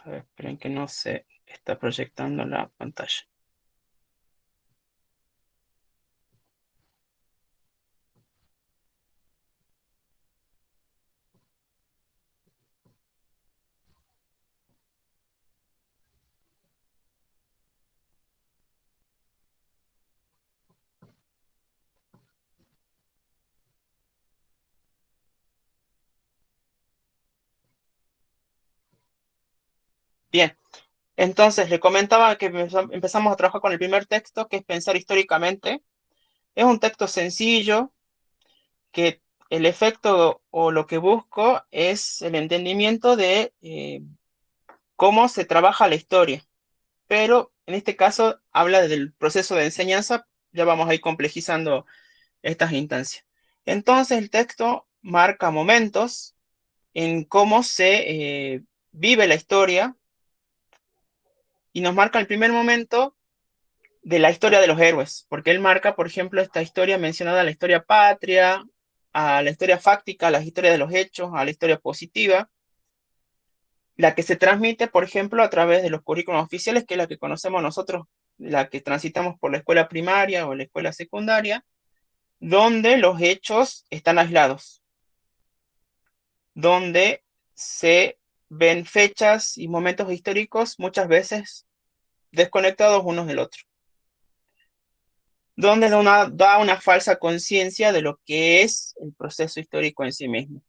A ver, esperen que no se está proyectando la pantalla. Bien, entonces le comentaba que empezamos a trabajar con el primer texto, que es Pensar históricamente. Es un texto sencillo, que el efecto o lo que busco es el entendimiento de cómo se trabaja la historia. Pero en este caso habla del proceso de enseñanza, ya vamos a ir complejizando estas instancias. Entonces el texto marca momentos en cómo se vive la historia y nos marca el primer momento de la historia de los héroes, porque él marca, por ejemplo, esta historia mencionada, la historia patria, a la historia fáctica, a la historia de los hechos, a la historia positiva, la que se transmite, por ejemplo, a través de los currículos oficiales, que es la que conocemos nosotros, la que transitamos por la escuela primaria o la escuela secundaria, donde los hechos están aislados, donde se ven fechas y momentos históricos muchas veces desconectados unos del otro, donde da una falsa conciencia de lo que es el proceso histórico en sí mismo.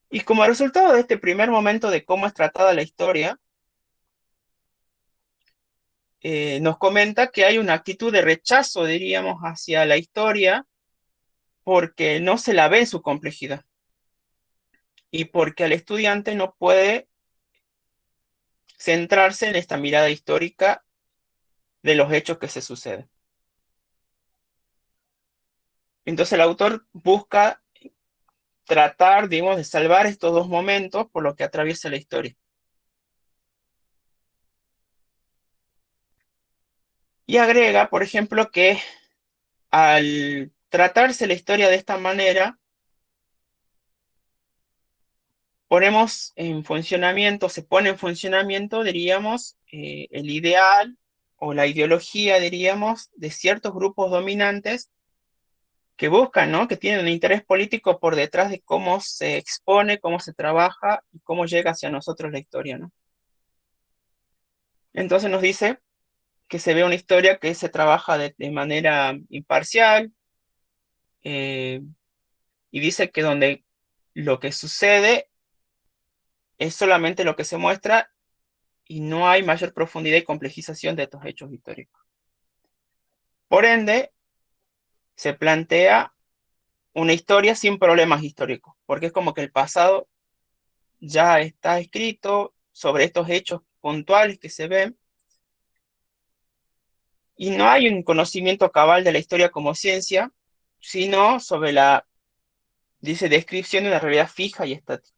Y como resultado de este primer momento de cómo es tratada la historia, nos comenta que hay una actitud de rechazo, diríamos, hacia la historia porque no se la ve en su complejidad y porque el estudiante no puede centrarse en esta mirada histórica de los hechos que se suceden. Entonces el autor busca tratar, digamos, de salvar estos dos momentos por lo que atraviesa la historia. Y agrega, por ejemplo, que al tratarse la historia de esta manera, ponemos en funcionamiento, se pone en funcionamiento, diríamos, el ideal o la ideología, diríamos, de ciertos grupos dominantes que buscan, ¿no? Que tienen un interés político por detrás de cómo se expone, cómo se trabaja y cómo llega hacia nosotros la historia, ¿no? Entonces nos dice que se ve una historia que se trabaja de manera imparcial, eh, y dice que donde lo que sucede es solamente lo que se muestra y no hay mayor profundidad y complejización de estos hechos históricos. Por ende, se plantea una historia sin problemas históricos, porque es como que el pasado ya está escrito sobre estos hechos puntuales que se ven y no hay un conocimiento cabal de la historia como ciencia, sino sobre la, dice, descripción de una realidad fija y estática.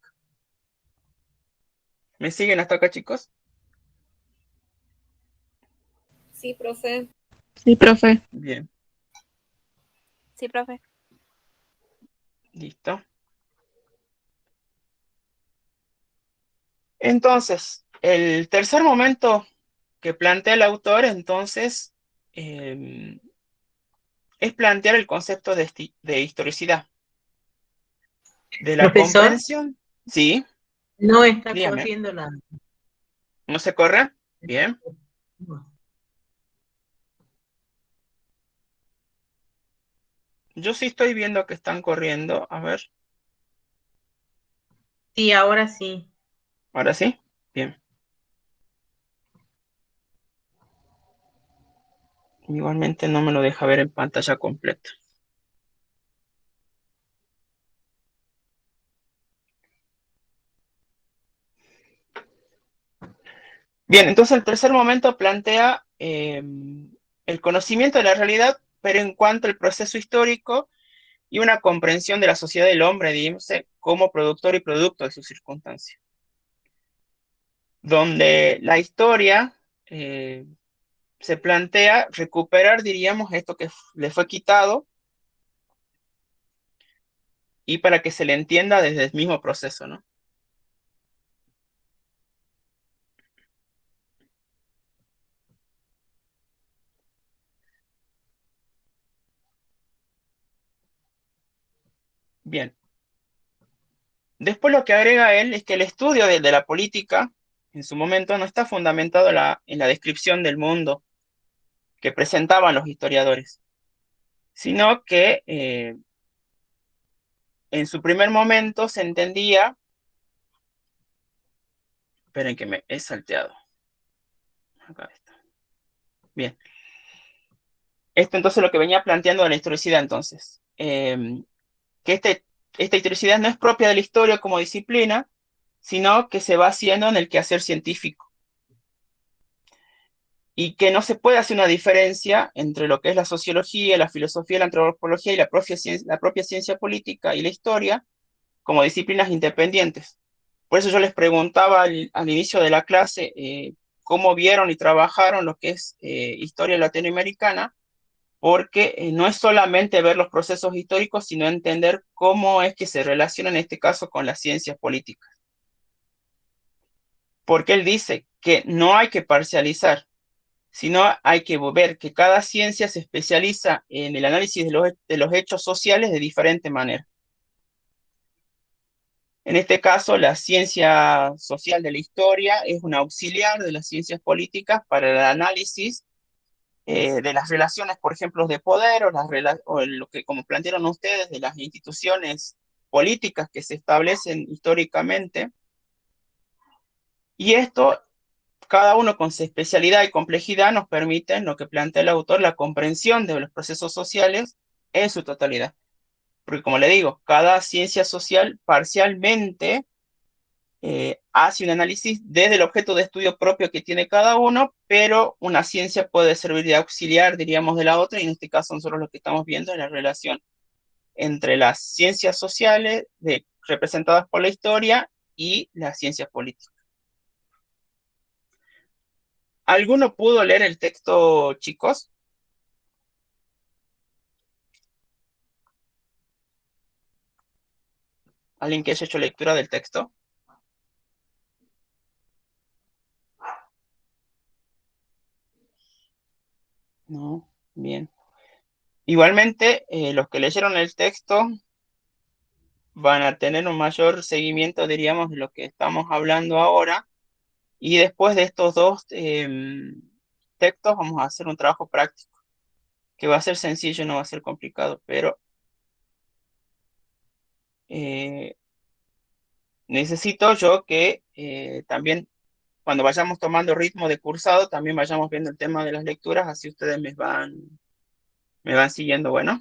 ¿Me siguen hasta acá, chicos? Sí, profe. Sí, profe. Bien, Sí, profe. listo. Entonces, el tercer momento que plantea el autor, entonces, es plantear el concepto de historicidad, de la Profesor, comprensión. Sí, no está dígame. corriendo la... ¿No se corre? Bien. No. Yo sí estoy viendo que están corriendo. A ver, Sí, ahora sí. ahora sí. Bien. Igualmente no me lo deja ver en pantalla completa. Bien, entonces el tercer momento plantea el conocimiento de la realidad, pero en cuanto al proceso histórico y una comprensión de la sociedad del hombre, digamos, como productor y producto de sus circunstancias. Donde la historia se plantea recuperar, diríamos, esto que le fue quitado y para que se le entienda desde el mismo proceso, ¿no? Bien. Después lo que agrega él es que el estudio de la política en su momento no está fundamentado en la descripción del mundo que presentaban los historiadores, sino que en su primer momento se entendía, esperen que me he salteado, acá está. Bien, esto entonces lo que venía planteando de la historicidad entonces, que esta historicidad no es propia de la historia como disciplina, sino que se va haciendo en el quehacer científico, y que no se puede hacer una diferencia entre lo que es la sociología, la filosofía, la antropología y la propia ciencia política y la historia como disciplinas independientes. Por eso yo les preguntaba al inicio de la clase cómo vieron y trabajaron lo que es historia latinoamericana, porque no es solamente ver los procesos históricos, sino entender cómo es que se relaciona en este caso con las ciencias políticas. Porque él dice que no hay que parcializar, sino hay que ver que cada ciencia se especializa en el análisis de los hechos sociales de diferente manera. En este caso, la ciencia social de la historia es un auxiliar de las ciencias políticas para el análisis de las relaciones, por ejemplo, de poder o lo que, como plantearon ustedes, de las instituciones políticas que se establecen históricamente. Y esto, cada uno con su especialidad y complejidad, nos permite, lo que plantea el autor, la comprensión de los procesos sociales en su totalidad. Porque, como le digo, cada ciencia social parcialmente hace un análisis desde el objeto de estudio propio que tiene cada uno, pero una ciencia puede servir de auxiliar, diríamos, de la otra, y en este caso nosotros lo que estamos viendo es la relación entre las ciencias sociales representadas por la historia y las ciencias políticas. ¿Alguno pudo leer el texto, chicos? ¿Alguien que haya hecho lectura del texto? No, bien. Igualmente, los que leyeron el texto van a tener un mayor seguimiento, diríamos, de lo que estamos hablando ahora. Y después de estos dos textos vamos a hacer un trabajo práctico, que va a ser sencillo, no va a ser complicado, pero necesito yo que también cuando vayamos tomando ritmo de cursado, también vayamos viendo el tema de las lecturas, así ustedes me van siguiendo, bueno.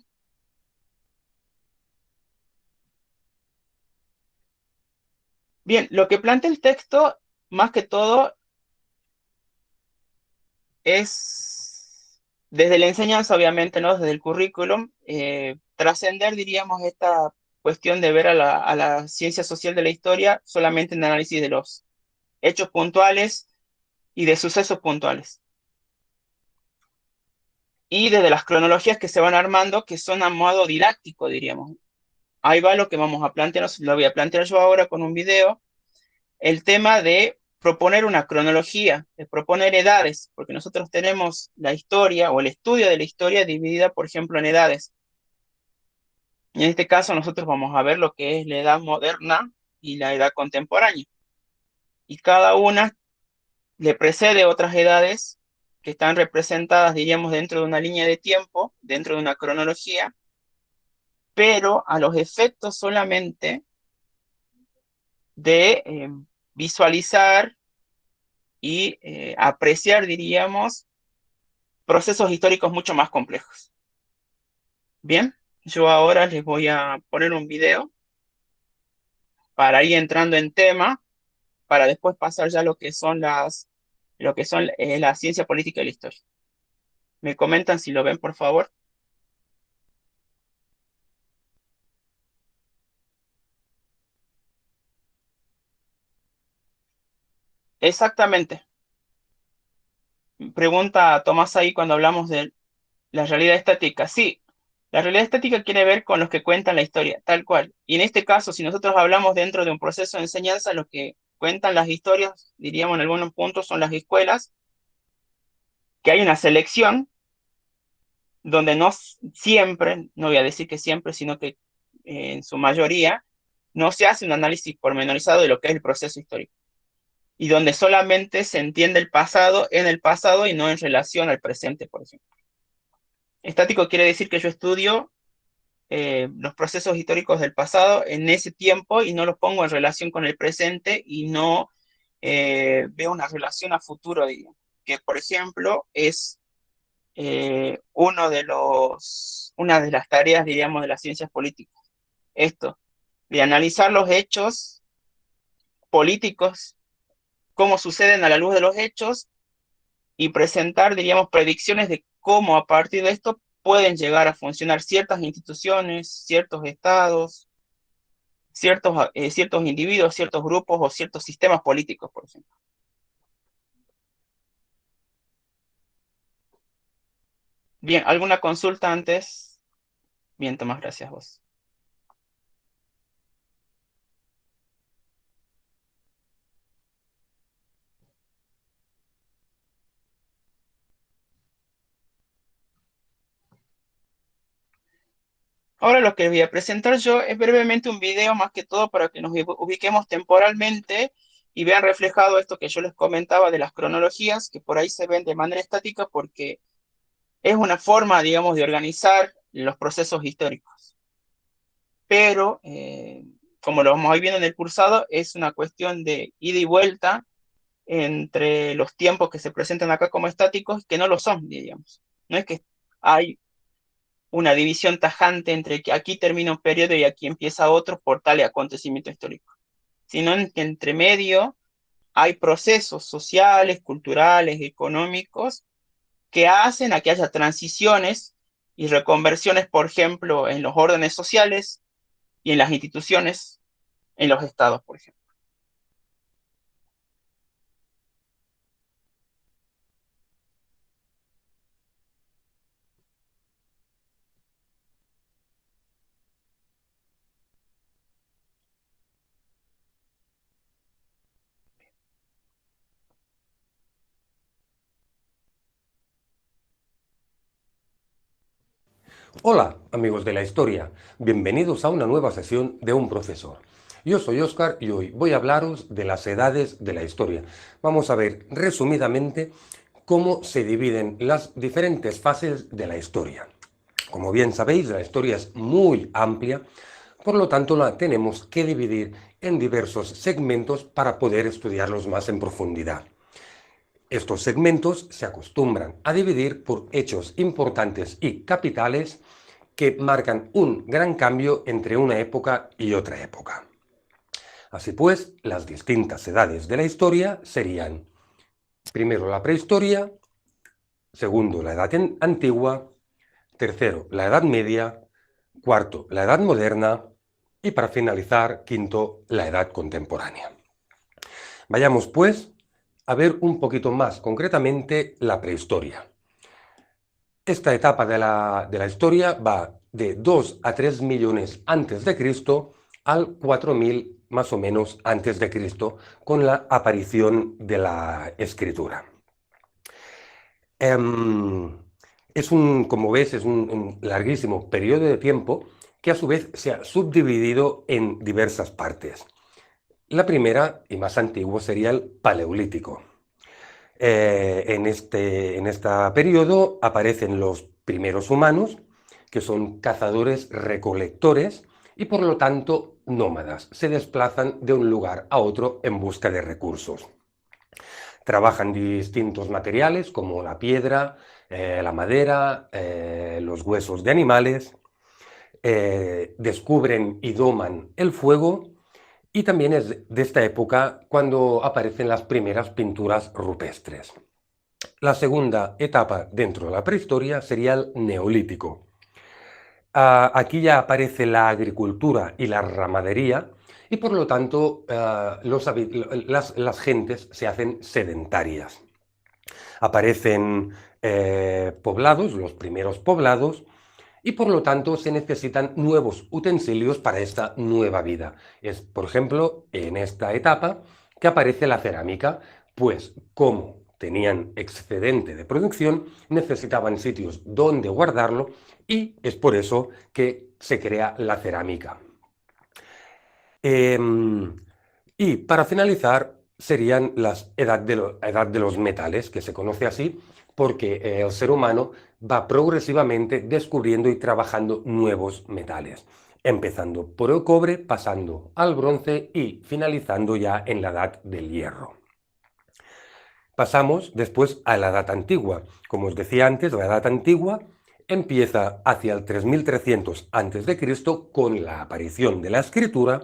Bien, lo que plantea el texto, más que todo, es desde la enseñanza, obviamente, ¿no? Desde el currículum, trascender, diríamos, esta cuestión de ver a la ciencia social de la historia solamente en análisis de los hechos puntuales y de sucesos puntuales. Y desde las cronologías que se van armando, que son a modo didáctico, diríamos. Ahí va lo que vamos a plantear, lo voy a plantear yo ahora con un video, el tema de proponer una cronología, de proponer edades, porque nosotros tenemos la historia o el estudio de la historia dividida, por ejemplo, en edades. Y en este caso nosotros vamos a ver lo que es la edad moderna y la edad contemporánea. Y cada una le precede otras edades que están representadas, diríamos, dentro de una línea de tiempo, dentro de una cronología, pero a los efectos solamente de visualizar y apreciar, diríamos, procesos históricos mucho más complejos. Bien, yo ahora les voy a poner un video para ir entrando en tema, para después pasar ya a lo que son la ciencia política y la historia. ¿Me comentan si lo ven, por favor? Exactamente. Pregunta Tomás ahí cuando hablamos de la realidad estática. Sí, la realidad estática quiere ver con los que cuentan la historia, tal cual. Y en este caso, si nosotros hablamos dentro de un proceso de enseñanza, los que cuentan las historias, diríamos en algunos puntos, son las escuelas, que hay una selección donde no siempre, no voy a decir que siempre, sino que en su mayoría, no se hace un análisis pormenorizado de lo que es el proceso histórico, y donde solamente se entiende el pasado en el pasado y no en relación al presente, por ejemplo. Estático quiere decir que yo estudio los procesos históricos del pasado en ese tiempo y no los pongo en relación con el presente y no veo una relación a futuro, digamos, que por ejemplo es una de las tareas, diríamos, de las ciencias políticas. Esto, de analizar los hechos políticos, cómo suceden a la luz de los hechos y presentar, diríamos, predicciones de cómo a partir de esto pueden llegar a funcionar ciertas instituciones, ciertos estados, ciertos individuos, ciertos grupos o ciertos sistemas políticos, por ejemplo. Bien, ¿alguna consulta antes? Bien, Tomás, gracias a vos. Ahora lo que voy a presentar yo es brevemente un video, más que todo para que nos ubiquemos temporalmente y vean reflejado esto que yo les comentaba de las cronologías, que por ahí se ven de manera estática porque es una forma, digamos, de organizar los procesos históricos. Pero, como lo vamos a ir viendo en el cursado, es una cuestión de ida y vuelta entre los tiempos que se presentan acá como estáticos, que no lo son, digamos. No es que hay una división tajante entre que aquí termina un periodo y aquí empieza otro por tal acontecimiento histórico, sino que entre medio hay procesos sociales, culturales, económicos, que hacen a que haya transiciones y reconversiones, por ejemplo, en los órdenes sociales y en las instituciones, en los estados, por ejemplo. Hola, amigos de la historia. Bienvenidos a una nueva sesión de Un Profesor. Yo soy Óscar y hoy voy a hablaros de las edades de la historia. Vamos a ver resumidamente cómo se dividen las diferentes fases de la historia. Como bien sabéis, la historia es muy amplia, por lo tanto la tenemos que dividir en diversos segmentos para poder estudiarlos más en profundidad. Estos segmentos se acostumbran a dividir por hechos importantes y capitales que marcan un gran cambio entre una época y otra época. Así pues, las distintas edades de la historia serían: primero la prehistoria, segundo la edad antigua, tercero la edad media, cuarto la edad moderna y para finalizar, quinto, la edad contemporánea. Vayamos pues a ver un poquito más concretamente la prehistoria. Esta etapa de la historia va de 2 a 3 millones antes de Cristo al 4000 más o menos antes de Cristo, con la aparición de la escritura. Como ves, es un larguísimo periodo de tiempo que a su vez se ha subdividido en diversas partes. La primera y más antigua sería el Paleolítico. En este periodo aparecen los primeros humanos, que son cazadores-recolectores y por lo tanto nómadas. Se desplazan de un lugar a otro en busca de recursos. Trabajan distintos materiales como la piedra, la madera, los huesos de animales, descubren y doman el fuego. Y también es de esta época cuando aparecen las primeras pinturas rupestres. La segunda etapa dentro de la prehistoria sería el Neolítico. Aquí ya aparece la agricultura y la ramadería y por lo tanto las gentes se hacen sedentarias. Aparecen poblados, los primeros poblados, y por lo tanto se necesitan nuevos utensilios para esta nueva vida. Es, por ejemplo, en esta etapa que aparece la cerámica, pues como tenían excedente de producción, necesitaban sitios donde guardarlo y es por eso que se crea la cerámica. Y para finalizar serían las edad de los metales, que se conoce así porque el ser humano va progresivamente descubriendo y trabajando nuevos metales, empezando por el cobre, pasando al bronce y finalizando ya en la edad del hierro. Pasamos después a la Edad Antigua. Como os decía antes, la Edad Antigua empieza hacia el 3300 a.C. con la aparición de la escritura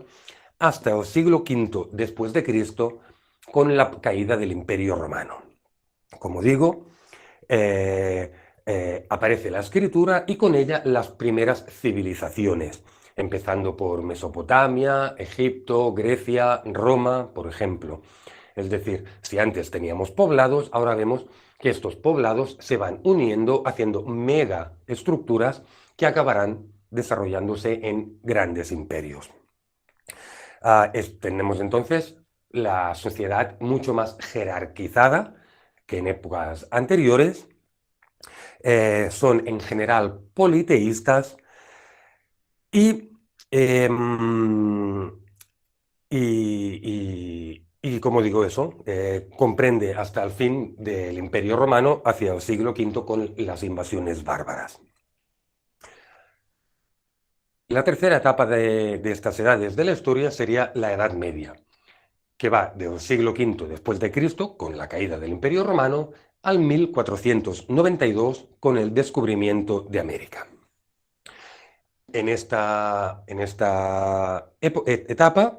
hasta el siglo V después de Cristo con la caída del Imperio Romano. Como digo, aparece la escritura y con ella las primeras civilizaciones, empezando por Mesopotamia, Egipto, Grecia, Roma, por ejemplo. Es decir, si antes teníamos poblados, ahora vemos que estos poblados se van uniendo, haciendo mega estructuras que acabarán desarrollándose en grandes imperios. Tenemos entonces la sociedad mucho más jerarquizada que en épocas anteriores. Son en general politeístas y como digo eso, comprende hasta el fin del Imperio Romano hacia el siglo V con las invasiones bárbaras. La tercera etapa de estas edades de la historia sería la Edad Media, que va del siglo V después de Cristo, con la caída del Imperio Romano, al 1492 con el descubrimiento de América. En esta etapa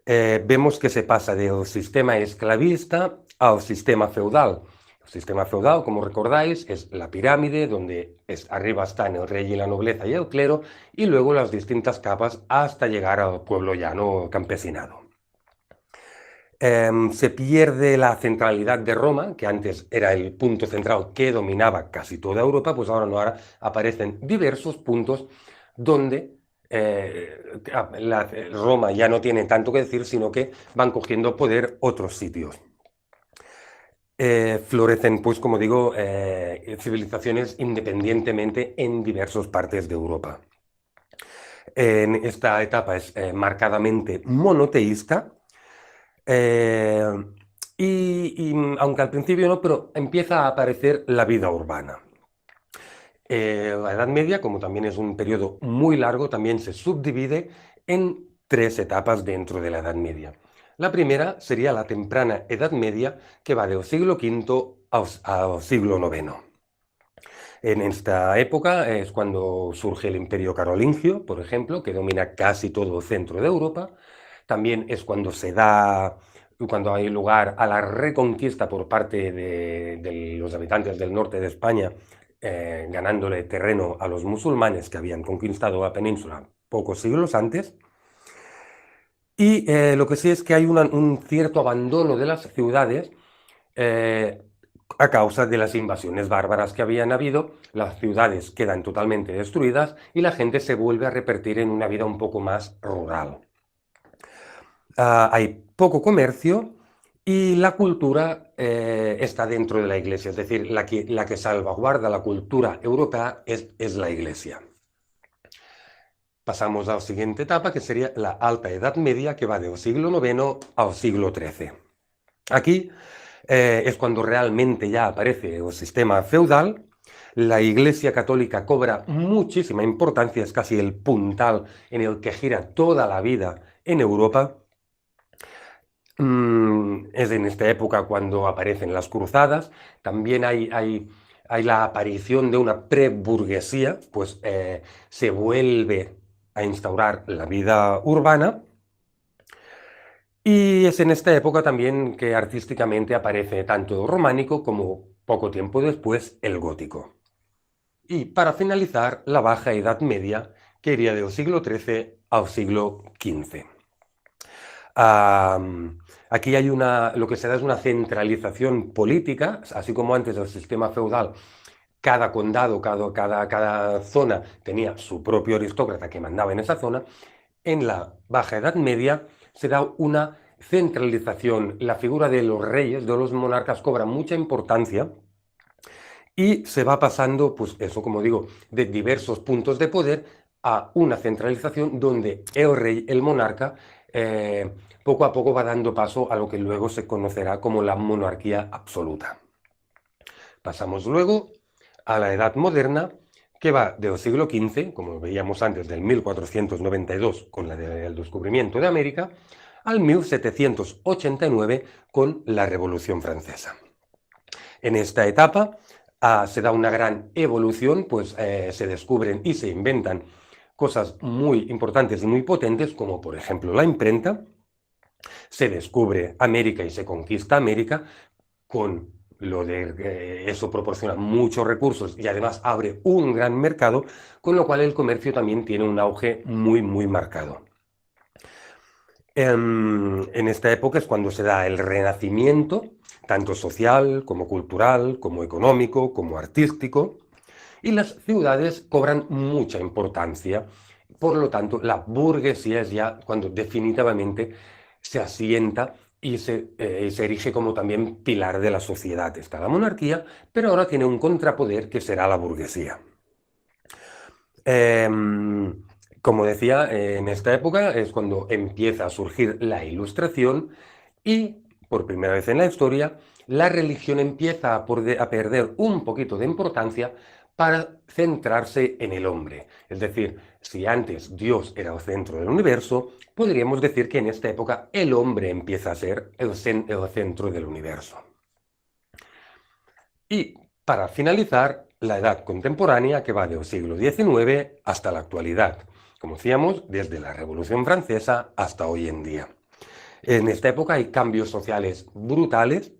vemos que se pasa del sistema esclavista al sistema feudal. El sistema feudal, como recordáis, es la pirámide, donde arriba están el rey y la nobleza y el clero, y luego las distintas capas hasta llegar al pueblo llano campesinado. Se pierde la centralidad de Roma, que antes era el punto central que dominaba casi toda Europa, pues ahora no, ahora aparecen diversos puntos donde Roma ya no tiene tanto que decir, sino que van cogiendo poder otros sitios. Florecen, pues como digo, civilizaciones independientemente en diversas partes de Europa. En esta etapa es marcadamente monoteísta, aunque al principio no, pero empieza a aparecer la vida urbana. La Edad Media, como también es un periodo muy largo, también se subdivide en tres etapas dentro de la Edad Media. La primera sería la temprana Edad Media, que va del siglo V al siglo IX. En esta época es cuando surge el Imperio Carolingio, por ejemplo, que domina casi todo el centro de Europa. También es cuando cuando hay lugar a la reconquista por parte de los habitantes del norte de España, ganándole terreno a los musulmanes que habían conquistado la península pocos siglos antes. Y lo que sí es que hay un cierto abandono de las ciudades a causa de las invasiones bárbaras que habían habido. Las ciudades quedan totalmente destruidas y la gente se vuelve a repartir en una vida un poco más rural. Hay poco comercio y la cultura está dentro de la Iglesia, es decir, la que salvaguarda la cultura europea es la Iglesia. Pasamos a la siguiente etapa, que sería la Alta Edad Media, que va del siglo IX al siglo XIII. Aquí es cuando realmente ya aparece el sistema feudal. La Iglesia Católica cobra muchísima importancia, es casi el puntal en el que gira toda la vida en Europa. Es en esta época cuando aparecen las cruzadas. También hay la aparición de una preburguesía, pues se vuelve a instaurar la vida urbana. Y es en esta época también que artísticamente aparece tanto el románico como poco tiempo después el gótico. Y para finalizar, la Baja Edad Media, que iría del siglo XIII al siglo XV. Aquí hay lo que se da es una centralización política, así como antes del sistema feudal. Cada condado, cada zona tenía su propio aristócrata que mandaba en esa zona. En la Baja Edad Media se da una centralización, la figura de los reyes, de los monarcas, cobra mucha importancia y se va pasando, pues eso, como digo, de diversos puntos de poder a una centralización donde el rey, el monarca, poco a poco va dando paso a lo que luego se conocerá como la monarquía absoluta. Pasamos luego a la Edad Moderna, que va del siglo XV, como veíamos antes, del 1492 con el descubrimiento de América, al 1789 con la Revolución Francesa. En esta etapa se da una gran evolución, pues se descubren y se inventan cosas muy importantes y muy potentes, como por ejemplo la imprenta. Se descubre América y se conquista América con lo de eso proporciona muchos recursos y además abre un gran mercado, con lo cual el comercio también tiene un auge muy, muy marcado. En esta época es cuando se da el renacimiento, tanto social como cultural, como económico, como artístico, y las ciudades cobran mucha importancia. Por lo tanto, la burguesía es ya cuando definitivamente se asienta y se erige como también pilar de la sociedad. Está la monarquía, pero ahora tiene un contrapoder que será la burguesía. Como decía, en esta época es cuando empieza a surgir la Ilustración y, por primera vez en la historia, la religión empieza a perder un poquito de importancia para centrarse en el hombre. Es decir, si antes Dios era el centro del universo, podríamos decir que en esta época el hombre empieza a ser el centro del universo. Y para finalizar, la edad contemporánea que va del siglo XIX hasta la actualidad, como decíamos, desde la Revolución Francesa hasta hoy en día. En esta época hay cambios sociales brutales.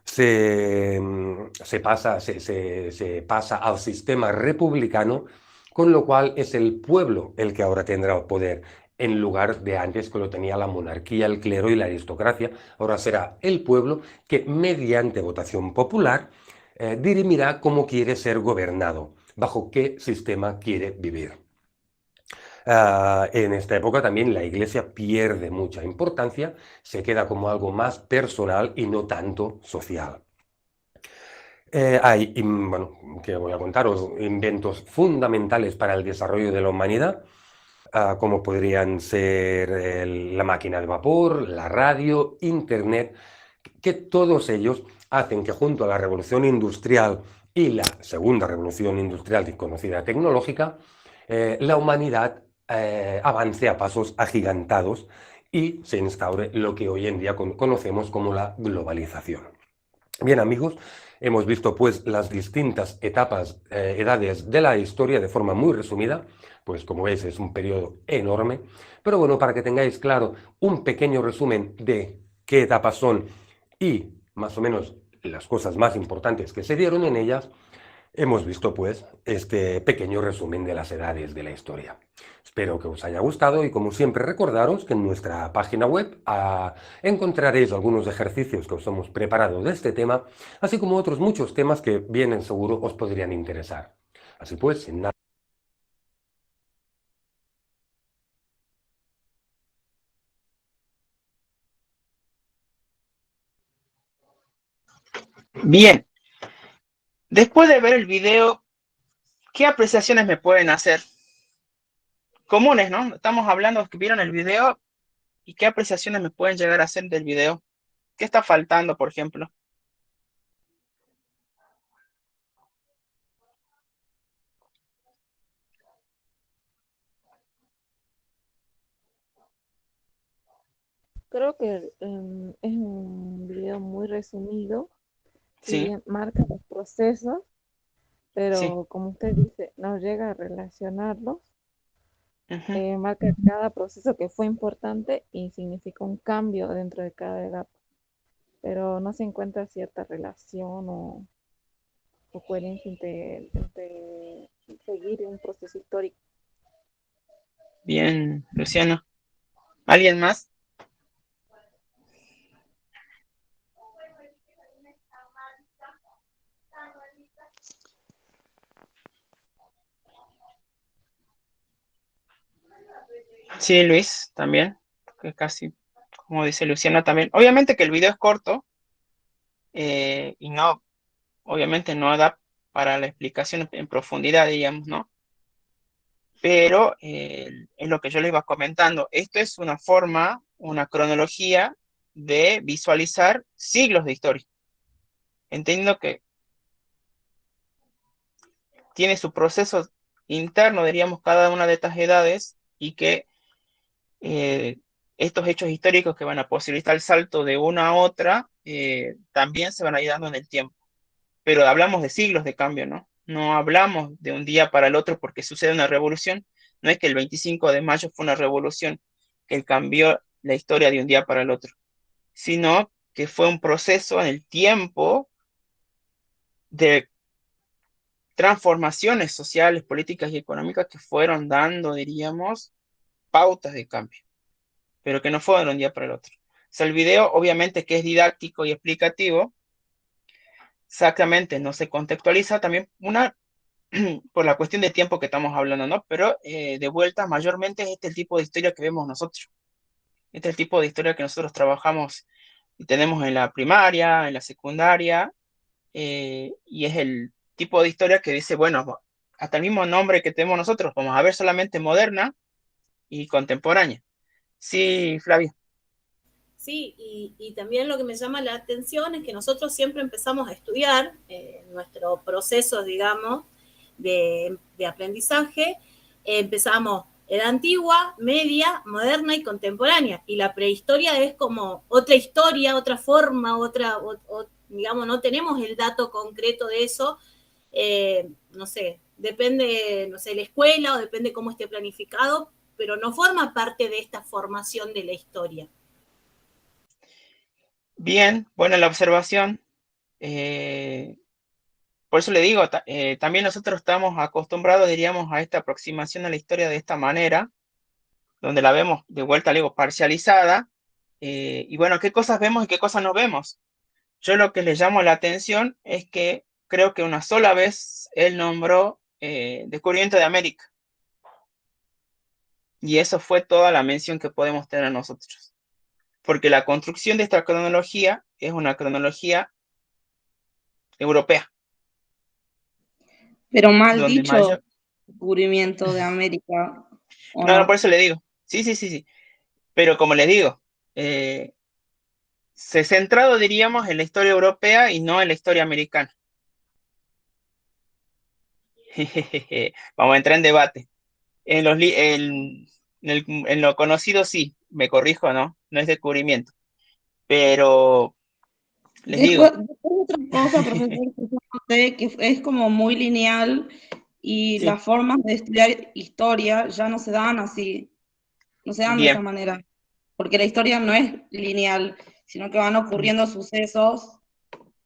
Se pasa al sistema republicano, con lo cual es el pueblo el que ahora tendrá el poder, en lugar de antes que lo tenía la monarquía, el clero y la aristocracia. Ahora será el pueblo que, mediante votación popular, dirimirá cómo quiere ser gobernado, bajo qué sistema quiere vivir. En esta época también la iglesia pierde mucha importancia, se queda como algo más personal y no tanto social. Bueno, que voy a contaros, inventos fundamentales para el desarrollo de la humanidad, como podrían ser la máquina de vapor, la radio, Internet, que todos ellos hacen que junto a la revolución industrial y la segunda revolución industrial conocida tecnológica, la humanidad avance a pasos agigantados y se instaure lo que hoy en día conocemos como la globalización. Bien, amigos, hemos visto pues las distintas etapas, edades de la historia de forma muy resumida, pues como veis es un periodo enorme, pero bueno, para que tengáis claro un pequeño resumen de qué etapas son y más o menos las cosas más importantes que se dieron en ellas, hemos visto pues este pequeño resumen de las edades de la historia. Espero que os haya gustado y como siempre recordaros que en nuestra página web encontraréis algunos ejercicios que os hemos preparado de este tema, así como otros muchos temas que bien seguro os podrían interesar. Así pues, sin nada. Bien, después de ver el video, ¿qué apreciaciones me pueden hacer? Comunes, ¿no? Estamos hablando que vieron el video y qué apreciaciones me pueden llegar a hacer del video. ¿Qué está faltando, por ejemplo? Creo que es un video muy resumido, si Sí, bien marca los procesos, sí. pero como usted dice, no llega a relacionarlos, Ujú. marca cada proceso que fue importante y significa un cambio dentro de cada edad, pero no se encuentra cierta relación o coherencia entre seguir un proceso histórico. Bien, Luciano. ¿Alguien más? Sí, Luis, también. que casi, como dice Luciana también. Obviamente que el video es corto y no, obviamente no da para la explicación en profundidad, digamos, ¿no? Pero es lo que yo les iba comentando. Esto es una forma, una cronología de visualizar siglos de historia. Entendiendo que tiene su proceso interno, diríamos, cada una de estas edades y que eh, estos hechos históricos que van a posibilitar el salto de una a otra también se van a ir dando en el tiempo. Pero hablamos de siglos de cambio, ¿no? No hablamos de un día para el otro porque sucede una revolución. No es que el 25 de mayo fue una revolución que cambió la historia de un día para el otro, sino que fue un proceso en el tiempo de transformaciones sociales, políticas y económicas que fueron dando, diríamos, pautas de cambio, pero que no fueron de un día para el otro. O sea, el video obviamente que es didáctico y explicativo, exactamente no se contextualiza también por la cuestión de tiempo que estamos hablando, ¿no? Pero de vuelta, mayormente es este el tipo de historia que vemos nosotros. Este es el tipo de historia que nosotros trabajamos y tenemos en la primaria, en la secundaria, y es el tipo de historia que dice, bueno, hasta el mismo nombre que tenemos nosotros, vamos a ver solamente moderna y contemporánea. Sí, Flavia. Sí, y también lo que me llama la atención es que nosotros siempre empezamos a estudiar nuestro proceso, digamos, de aprendizaje. Empezamos edad antigua, media, moderna y contemporánea. Y la prehistoria es como otra historia, otra forma, digamos, no tenemos el dato concreto de eso. No sé, depende, no sé, la escuela o depende cómo esté planificado, pero no forma parte de esta formación de la historia. Bien, buena la observación. Por eso le digo, también nosotros estamos acostumbrados, diríamos, a esta aproximación a la historia de esta manera, donde la vemos de vuelta, luego parcializada. Y bueno, ¿qué cosas vemos y qué cosas no vemos? Yo lo que le llamo la atención es que creo que una sola vez él nombró descubrimiento de América. Y eso fue toda la mención que podemos tener nosotros. Porque la construcción de esta cronología es una cronología europea. Pero mal Donde dicho, mayor... descubrimiento de América, ¿o No, no, por no? eso le digo. Sí, sí, sí, sí. Pero como les digo, se centrado, diríamos, en la historia europea y no en la historia americana. Vamos a entrar en debate. En lo conocido sí, me corrijo, ¿no? No es descubrimiento. Pero les digo, Después otra cosa, profesor, que yo noté que es como muy lineal y sí, las formas de estudiar historia ya no se dan así, no se dan de esa bien, manera, porque la historia no es lineal, sino que van ocurriendo sucesos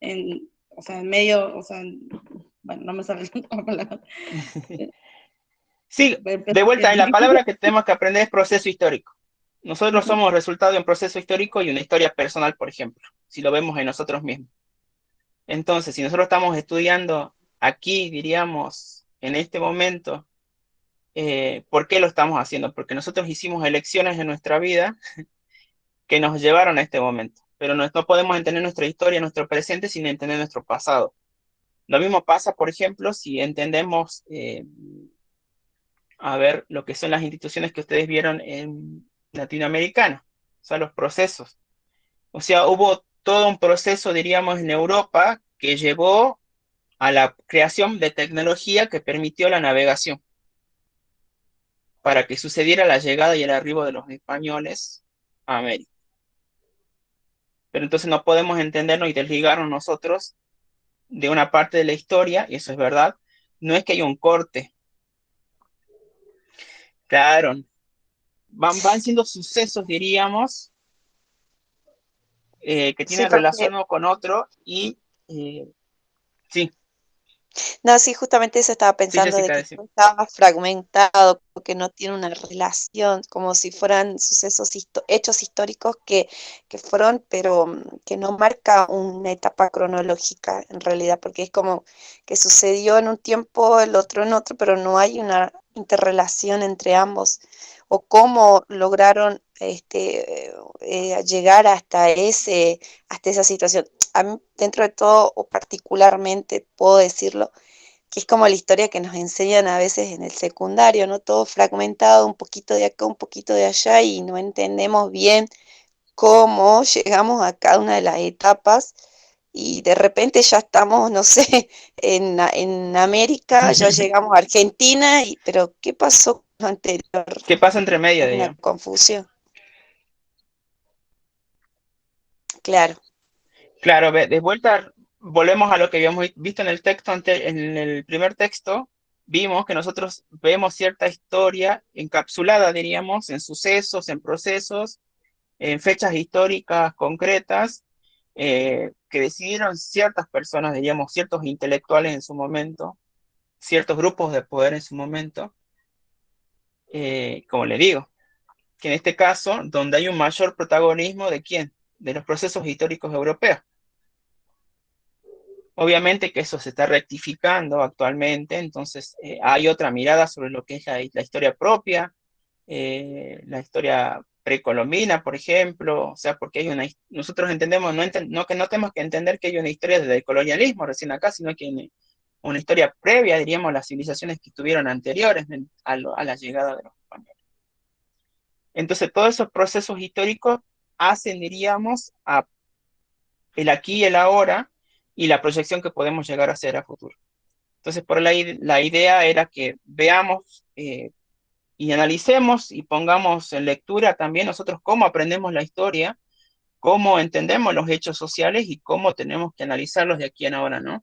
o sea, en medio, o sea, bueno, no me sale la palabra. sí, de vuelta, en la palabra que tenemos que aprender es proceso histórico. Nosotros somos resultado de un proceso histórico y una historia personal, por ejemplo, si lo vemos en nosotros mismos. Entonces, si nosotros estamos estudiando aquí, diríamos, en este momento, ¿por qué lo estamos haciendo? Porque nosotros hicimos elecciones en nuestra vida que nos llevaron a este momento, pero no podemos entender nuestra historia, nuestro presente, sin entender nuestro pasado. Lo mismo pasa, por ejemplo, si entendemos, a ver, lo que son las instituciones que ustedes vieron en Latinoamericana, o sea, los procesos. O sea, hubo todo un proceso, diríamos, en Europa que llevó a la creación de tecnología que permitió la navegación para que sucediera la llegada y el arribo de los españoles a América. Pero entonces no podemos entendernos y desligarnos nosotros de una parte de la historia, y eso es verdad. No es que haya un corte. Claro, van siendo sucesos, diríamos, que Sí, tienen profe. relación uno con otro y sí, No, sí, justamente eso estaba sí, pensando, de Jessica, que decir. todo estaba fragmentado, que no tiene una relación, como si fueran sucesos, hechos históricos que fueron, pero que no marca una etapa cronológica en realidad, porque es como que sucedió en un tiempo, el otro en otro, pero no hay una interrelación entre ambos, o cómo lograron llegar hasta esa situación. A mí, dentro de todo, o particularmente, puedo decirlo, que es como la historia que nos enseñan a veces en el secundario, ¿no? Todo fragmentado, un poquito de acá, un poquito de allá, y no entendemos bien cómo llegamos a cada una de las etapas y de repente ya estamos, no sé, en América, ya llegamos a Argentina, pero ¿qué pasó con lo anterior? ¿Qué pasa entre medio, Es una digamos? confusión. Claro, Claro, de vuelta, volvemos a lo que habíamos visto en el texto, en el primer texto, vimos que nosotros vemos cierta historia encapsulada, diríamos, en sucesos, en procesos, en fechas históricas concretas, que decidieron ciertas personas, diríamos, ciertos intelectuales en su momento, ciertos grupos de poder en su momento, como le digo, que en este caso, donde hay un mayor protagonismo de quién, de los procesos históricos europeos. Obviamente que eso se está rectificando actualmente, entonces hay otra mirada sobre lo que es la historia propia, la historia precolombina, por ejemplo, o sea, porque nosotros entendemos, no que no tenemos que entender que hay una historia desde el colonialismo recién acá, sino que hay una historia previa, diríamos, a las civilizaciones que estuvieron anteriores a la llegada de los españoles. Entonces, todos esos procesos históricos hacen, diríamos, el aquí y el ahora y la proyección que podemos llegar a hacer a futuro. Entonces, por la idea era que veamos y analicemos y pongamos en lectura también nosotros cómo aprendemos la historia, cómo entendemos los hechos sociales y cómo tenemos que analizarlos de aquí en ahora, ¿no?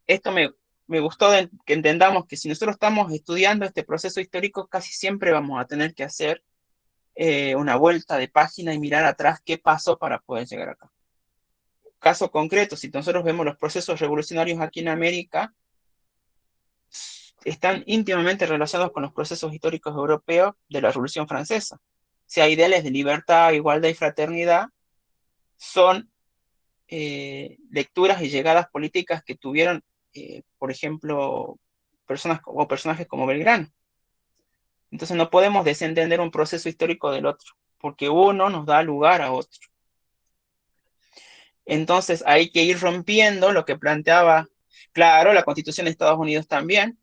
Esto me gustó que entendamos que si nosotros estamos estudiando este proceso histórico, casi siempre vamos a tener que hacer una vuelta de página y mirar atrás qué pasó para poder llegar acá. Caso concreto, si nosotros vemos los procesos revolucionarios aquí en América, están íntimamente relacionados con los procesos históricos europeos de la Revolución Francesa. O sea, ideales de libertad, igualdad y fraternidad son lecturas y llegadas políticas que tuvieron, por ejemplo, personajes como Belgrano. Entonces no podemos desentender un proceso histórico del otro, porque uno nos da lugar a otro. Entonces hay que ir rompiendo lo que planteaba, claro, la Constitución de Estados Unidos también,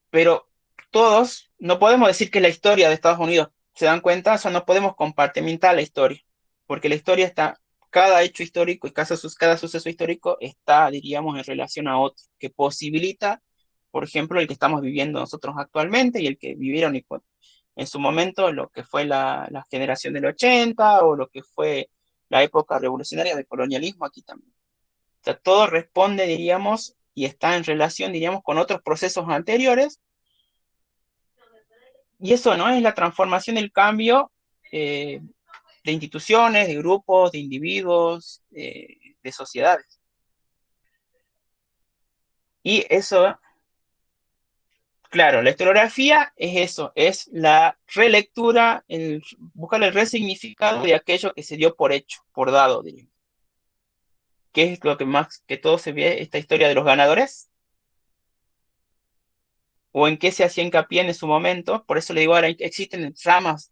pero todos no podemos decir que la historia de Estados Unidos, ¿se dan cuenta? O sea, no podemos compartimentar la historia, porque la historia está, cada hecho histórico y cada suceso histórico está, diríamos, en relación a otro, que posibilita, por ejemplo, el que estamos viviendo nosotros actualmente y el que vivieron en su momento lo que fue la generación del 80 o lo que fue la época revolucionaria del colonialismo aquí también. O sea, todo responde, diríamos, y está en relación, diríamos, con otros procesos anteriores. Y eso no es la transformación, el cambio de instituciones, de grupos, de individuos, de sociedades. Y eso, claro, la historiografía es eso, es la relectura, buscar el resignificado de aquello que se dio por hecho, por dado, diríamos. ¿Qué es lo que más que todo se ve esta historia de los ganadores? ¿O en qué se hacía hincapié en su momento? Por eso le digo, ahora existen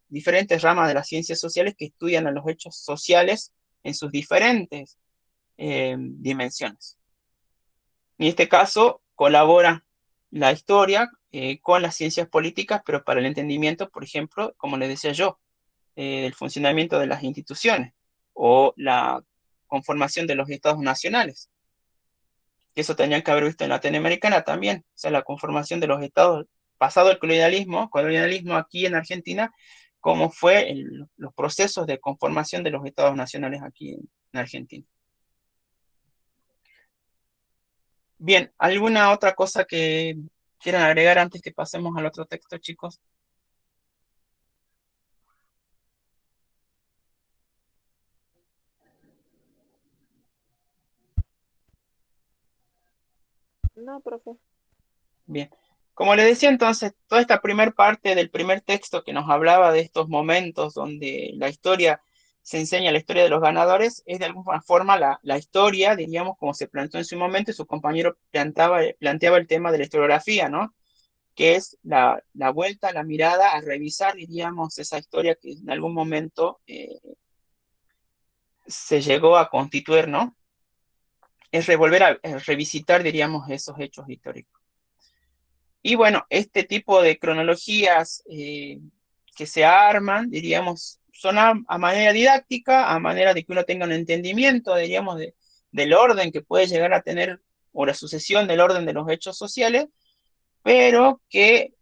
diferentes ramas de las ciencias sociales que estudian a los hechos sociales en sus diferentes dimensiones. En este caso, colabora la historia con las ciencias políticas, pero para el entendimiento, por ejemplo, como les decía yo, del funcionamiento de las instituciones o la conformación de los estados nacionales. Eso tenían que haber visto en Latinoamericana también, o sea, la conformación de los estados, pasado el colonialismo aquí en Argentina, cómo fue los procesos de conformación de los estados nacionales aquí en Argentina. Bien, ¿alguna otra cosa que quieran agregar antes que pasemos al otro texto, chicos? No, profe. Bien. Como les decía entonces, toda esta primer parte del primer texto que nos hablaba de estos momentos donde la historia se enseña la historia de los ganadores, es de alguna forma la historia, diríamos, como se planteó en su momento, y su compañero planteaba el tema de la historiografía, ¿no? que es la vuelta, la mirada a revisar, diríamos, esa historia que en algún momento se llegó a constituir, ¿no? Es volver a revisitar, diríamos, esos hechos históricos. Y bueno, este tipo de cronologías que se arman, diríamos, son a manera didáctica, a manera de que uno tenga un entendimiento, diríamos, del orden que puede llegar a tener, o la sucesión del orden de los hechos sociales, pero que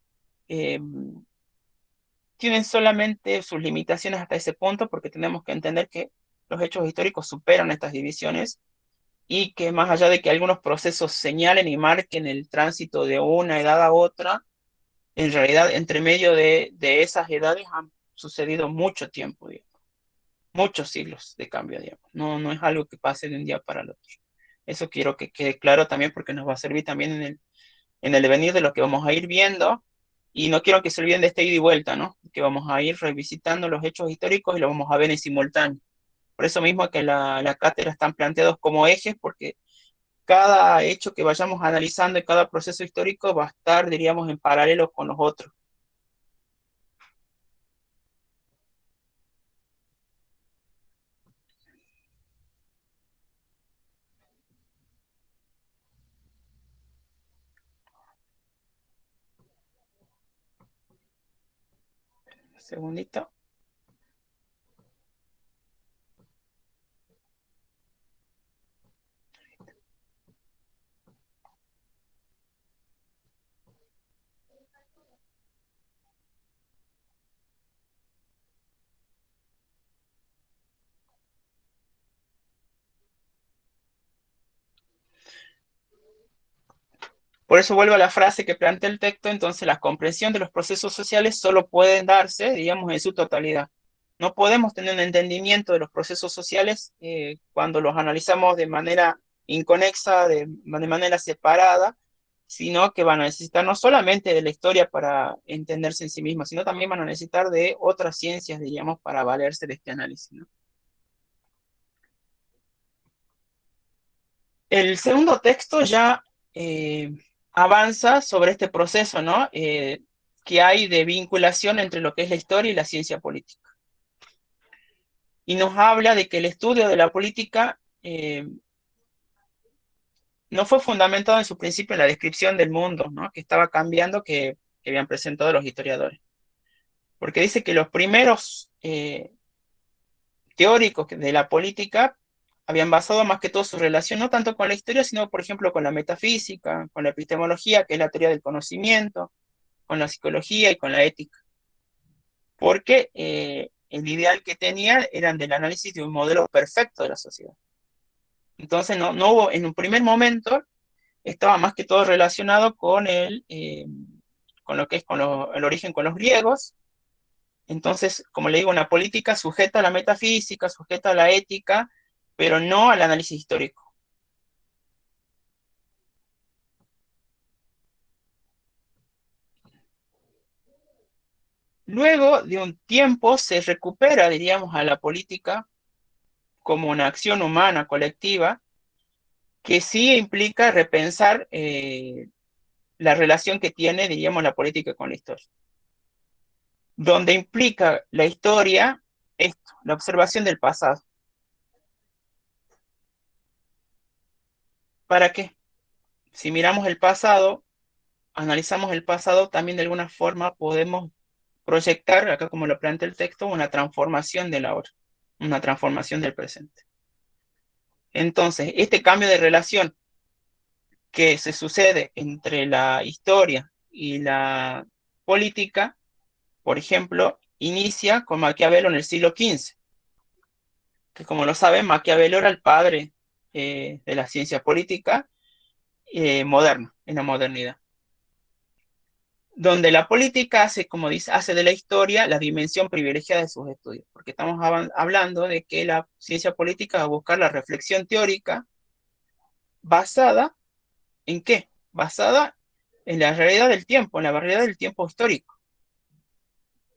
tienen solamente sus limitaciones hasta ese punto, porque tenemos que entender que los hechos históricos superan estas divisiones y que más allá de que algunos procesos señalen y marquen el tránsito de una edad a otra, en realidad entre medio de esas edades han sucedido mucho tiempo, digamos, muchos siglos de cambio, digamos. No es algo que pase de un día para el otro. Eso quiero que quede claro también porque nos va a servir también en el devenir de lo que vamos a ir viendo, y no quiero que se olviden de este ida y vuelta, ¿no? Que vamos a ir revisitando los hechos históricos y lo vamos a ver en simultáneo. Por eso mismo que la cátedra están planteados como ejes, porque cada hecho que vayamos analizando y cada proceso histórico va a estar, diríamos, en paralelo con los otros. Un segundito. Por eso vuelvo a la frase que plantea el texto, entonces la comprensión de los procesos sociales solo pueden darse, digamos, en su totalidad. No podemos tener un entendimiento de los procesos sociales cuando los analizamos de manera inconexa, de manera separada, sino que van a necesitar no solamente de la historia para entenderse en sí misma, sino también van a necesitar de otras ciencias, diríamos, para valerse de este análisis, ¿no? El segundo texto ya avanza sobre este proceso, ¿no? Que hay de vinculación entre lo que es la historia y la ciencia política. Y nos habla de que el estudio de la política no fue fundamentado en su principio en la descripción del mundo, ¿no? Que estaba cambiando, que habían presentado los historiadores. Porque dice que los primeros teóricos de la política habían basado más que todo su relación no tanto con la historia, sino, por ejemplo, con la metafísica, con la epistemología, que es la teoría del conocimiento, con la psicología y con la ética. Porque el ideal que tenían eran del análisis de un modelo perfecto de la sociedad. Entonces, no hubo, en un primer momento, estaba más que todo relacionado con con lo que es el origen con los griegos. Entonces, como le digo, una política sujeta a la metafísica, sujeta a la ética, pero no al análisis histórico. Luego de un tiempo se recupera, diríamos, a la política como una acción humana colectiva, que sí implica repensar la relación que tiene, diríamos, la política con la historia. Donde implica la historia esto, la observación del pasado. ¿Para qué? Si miramos el pasado, analizamos el pasado, también de alguna forma podemos proyectar, acá como lo plantea el texto, una transformación del ahora, una transformación del presente. Entonces, este cambio de relación que se sucede entre la historia y la política, por ejemplo, inicia con Maquiavelo en el siglo XV, que como lo saben, Maquiavelo era el padre de la ciencia política moderna, en la modernidad. Donde la política hace, como dice, hace de la historia la dimensión privilegiada de sus estudios, porque estamos hablando de que la ciencia política va a buscar la reflexión teórica basada ¿en qué? Basada en la realidad del tiempo, en la realidad del tiempo histórico,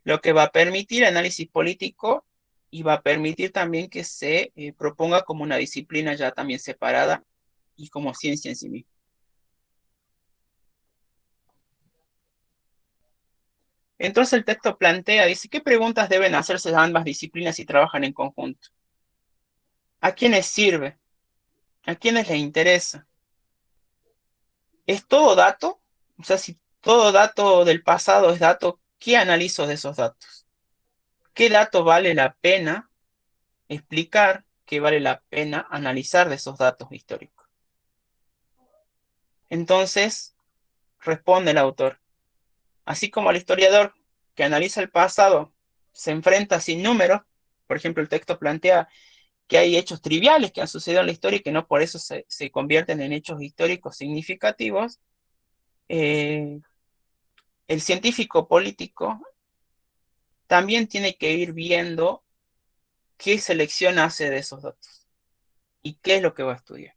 lo que va a permitir análisis político y va a permitir también que se proponga como una disciplina ya también separada y como ciencia en sí misma. Entonces el texto plantea, dice, ¿qué preguntas deben hacerse ambas disciplinas si trabajan en conjunto? ¿A quiénes sirve? ¿A quiénes les interesa? ¿Es todo dato? O sea, si todo dato del pasado es dato, ¿qué analizo de esos datos? ¿Qué dato vale la pena explicar? ¿Qué vale la pena analizar de esos datos históricos? Entonces, responde el autor, así como el historiador que analiza el pasado se enfrenta sin números, por ejemplo, el texto plantea que hay hechos triviales que han sucedido en la historia y que no por eso se convierten en hechos históricos significativos, el científico político también tiene que ir viendo qué selección hace de esos datos y qué es lo que va a estudiar.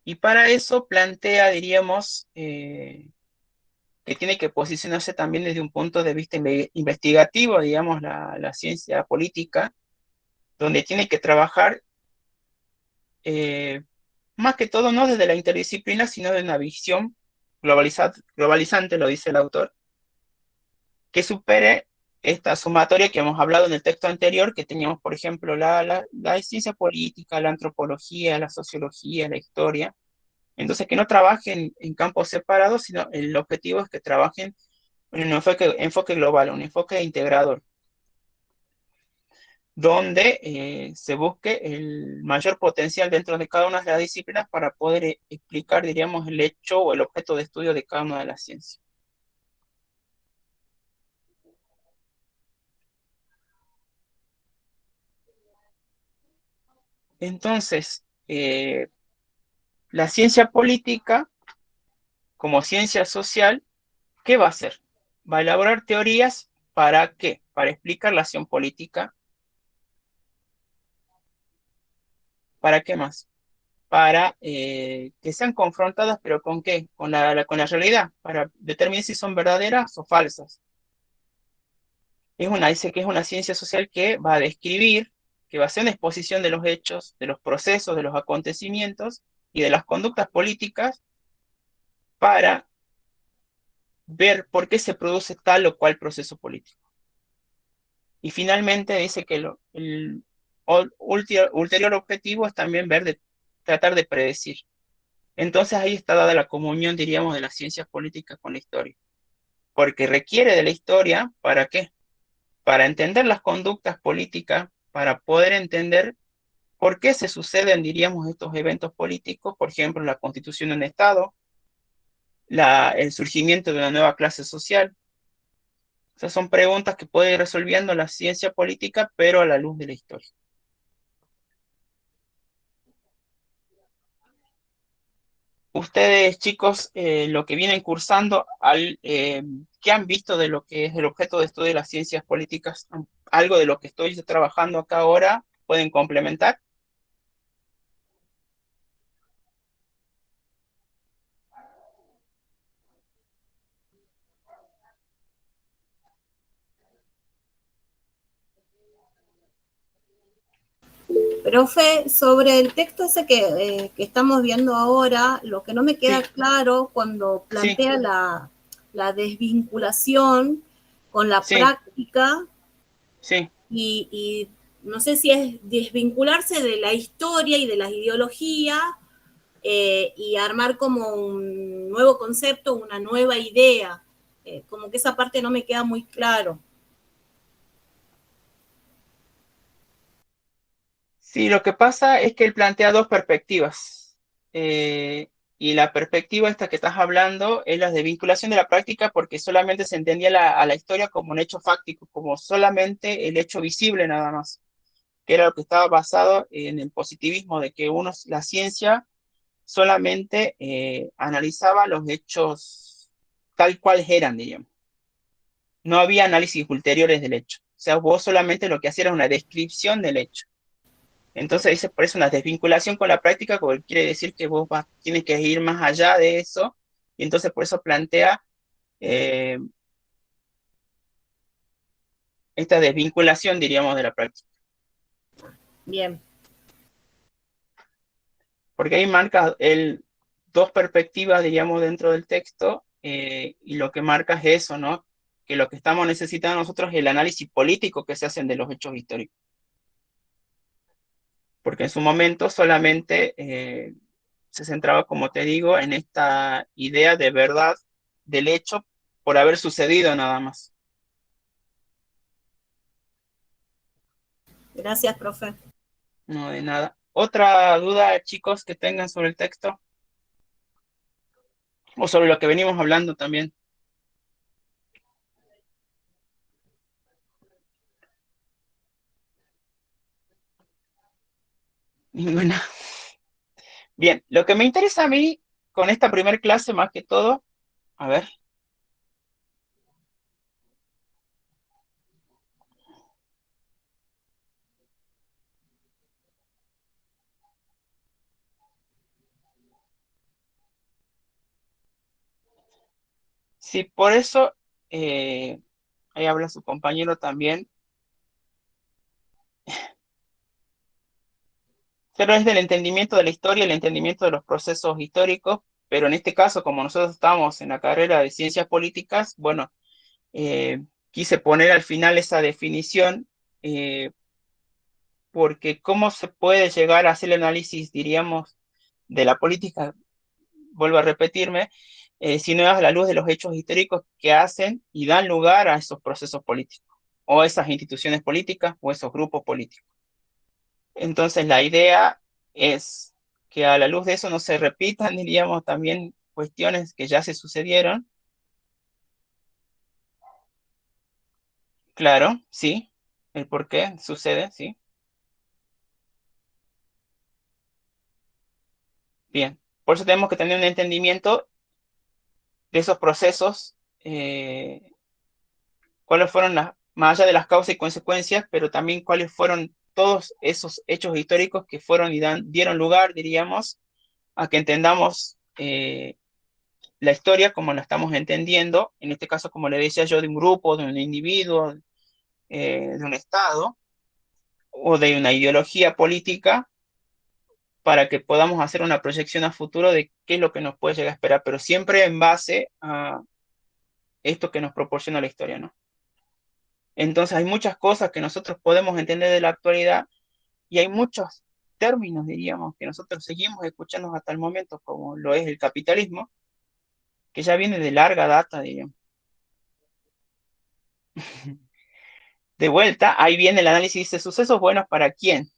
Y para eso plantea, diríamos, que tiene que posicionarse también desde un punto de vista investigativo, digamos, la ciencia política, donde tiene que trabajar más que todo no desde la interdisciplina, sino de una visión globalizante, lo dice el autor, que supere esta sumatoria que hemos hablado en el texto anterior, que teníamos, por ejemplo, la ciencia política, la antropología, la sociología, la historia. Entonces, que no trabajen en campos separados, sino el objetivo es que trabajen en un enfoque global, un enfoque integrador, donde se busque el mayor potencial dentro de cada una de las disciplinas para poder explicar, diríamos, el hecho o el objeto de estudio de cada una de las ciencias. Entonces, la ciencia política, como ciencia social, ¿qué va a hacer? Va a elaborar teorías ¿para qué? Para explicar la acción política. ¿Para qué más? Para que sean confrontadas, pero ¿con qué? Con la realidad, para determinar si son verdaderas o falsas. Dice que es una ciencia social que va a describir, que va a hacer una exposición de los hechos, de los procesos, de los acontecimientos y de las conductas políticas para ver por qué se produce tal o cual proceso político. Y finalmente dice que el ulterior objetivo es también tratar de predecir. Entonces ahí está dada la comunión, diríamos, de las ciencias políticas con la historia. Porque requiere de la historia, ¿para qué? Para entender las conductas políticas, para poder entender por qué se suceden, diríamos, estos eventos políticos, por ejemplo, la constitución de un Estado, el surgimiento de una nueva clase social. Esas son preguntas que puede ir resolviendo la ciencia política, pero a la luz de la historia. Ustedes, chicos, lo que vienen cursando, ¿qué han visto de lo que es el objeto de estudio de las ciencias políticas? ¿Algo de lo que estoy trabajando acá ahora pueden complementar? Profe, sobre el texto ese que estamos viendo ahora, lo que no me queda claro cuando plantea la desvinculación con la práctica, y no sé si es desvincularse de la historia y de las ideologías y armar como un nuevo concepto, una nueva idea. Como que esa parte no me queda muy claro. Sí, lo que pasa es que él plantea dos perspectivas. Y la perspectiva esta que estás hablando es la de vinculación de la práctica porque solamente se entendía a la historia como un hecho fáctico, como solamente el hecho visible nada más, que era lo que estaba basado en el positivismo, de que la ciencia solamente analizaba los hechos tal cual eran, diríamos. No había análisis ulteriores del hecho. O sea, vos solamente lo que hacías era una descripción del hecho. Entonces dice por eso una desvinculación con la práctica, porque quiere decir que vos tienes que ir más allá de eso, y entonces por eso plantea esta desvinculación, diríamos, de la práctica. Bien. Porque ahí marca, él dos perspectivas, diríamos, dentro del texto, y lo que marca es eso, ¿no? Que lo que estamos necesitando nosotros es el análisis político que se hacen de los hechos históricos. Porque en su momento solamente se centraba, como te digo, en esta idea de verdad del hecho por haber sucedido nada más. Gracias, profe. No, de nada. ¿Otra duda, chicos, que tengan sobre el texto? O sobre lo que venimos hablando también. Ninguna. Bien, lo que me interesa a mí con esta primera clase, más que todo, a ver. Sí, por eso, ahí habla su compañero también, pero es del entendimiento de la historia, el entendimiento de los procesos históricos, pero en este caso, como nosotros estamos en la carrera de ciencias políticas, bueno, quise poner al final esa definición, porque cómo se puede llegar a hacer el análisis, diríamos, de la política, vuelvo a repetirme, si no es a la luz de los hechos históricos que hacen y dan lugar a esos procesos políticos, o esas instituciones políticas, o esos grupos políticos. Entonces, la idea es que a la luz de eso no se repitan, diríamos, también cuestiones que ya se sucedieron. Claro, sí, el por qué sucede, sí. Bien, por eso tenemos que tener un entendimiento de esos procesos, cuáles fueron más allá de las causas y consecuencias, pero también cuáles fueron todos esos hechos históricos que fueron y dieron lugar, diríamos, a que entendamos la historia como la estamos entendiendo, en este caso, como le decía yo, de un grupo, de un individuo, de un Estado o de una ideología política, para que podamos hacer una proyección a futuro de qué es lo que nos puede llegar a esperar, pero siempre en base a esto que nos proporciona la historia, ¿no? Entonces hay muchas cosas que nosotros podemos entender de la actualidad y hay muchos términos, diríamos, que nosotros seguimos escuchando hasta el momento, como lo es el capitalismo, que ya viene de larga data, diríamos. De vuelta, ahí viene el análisis de sucesos buenos para quién.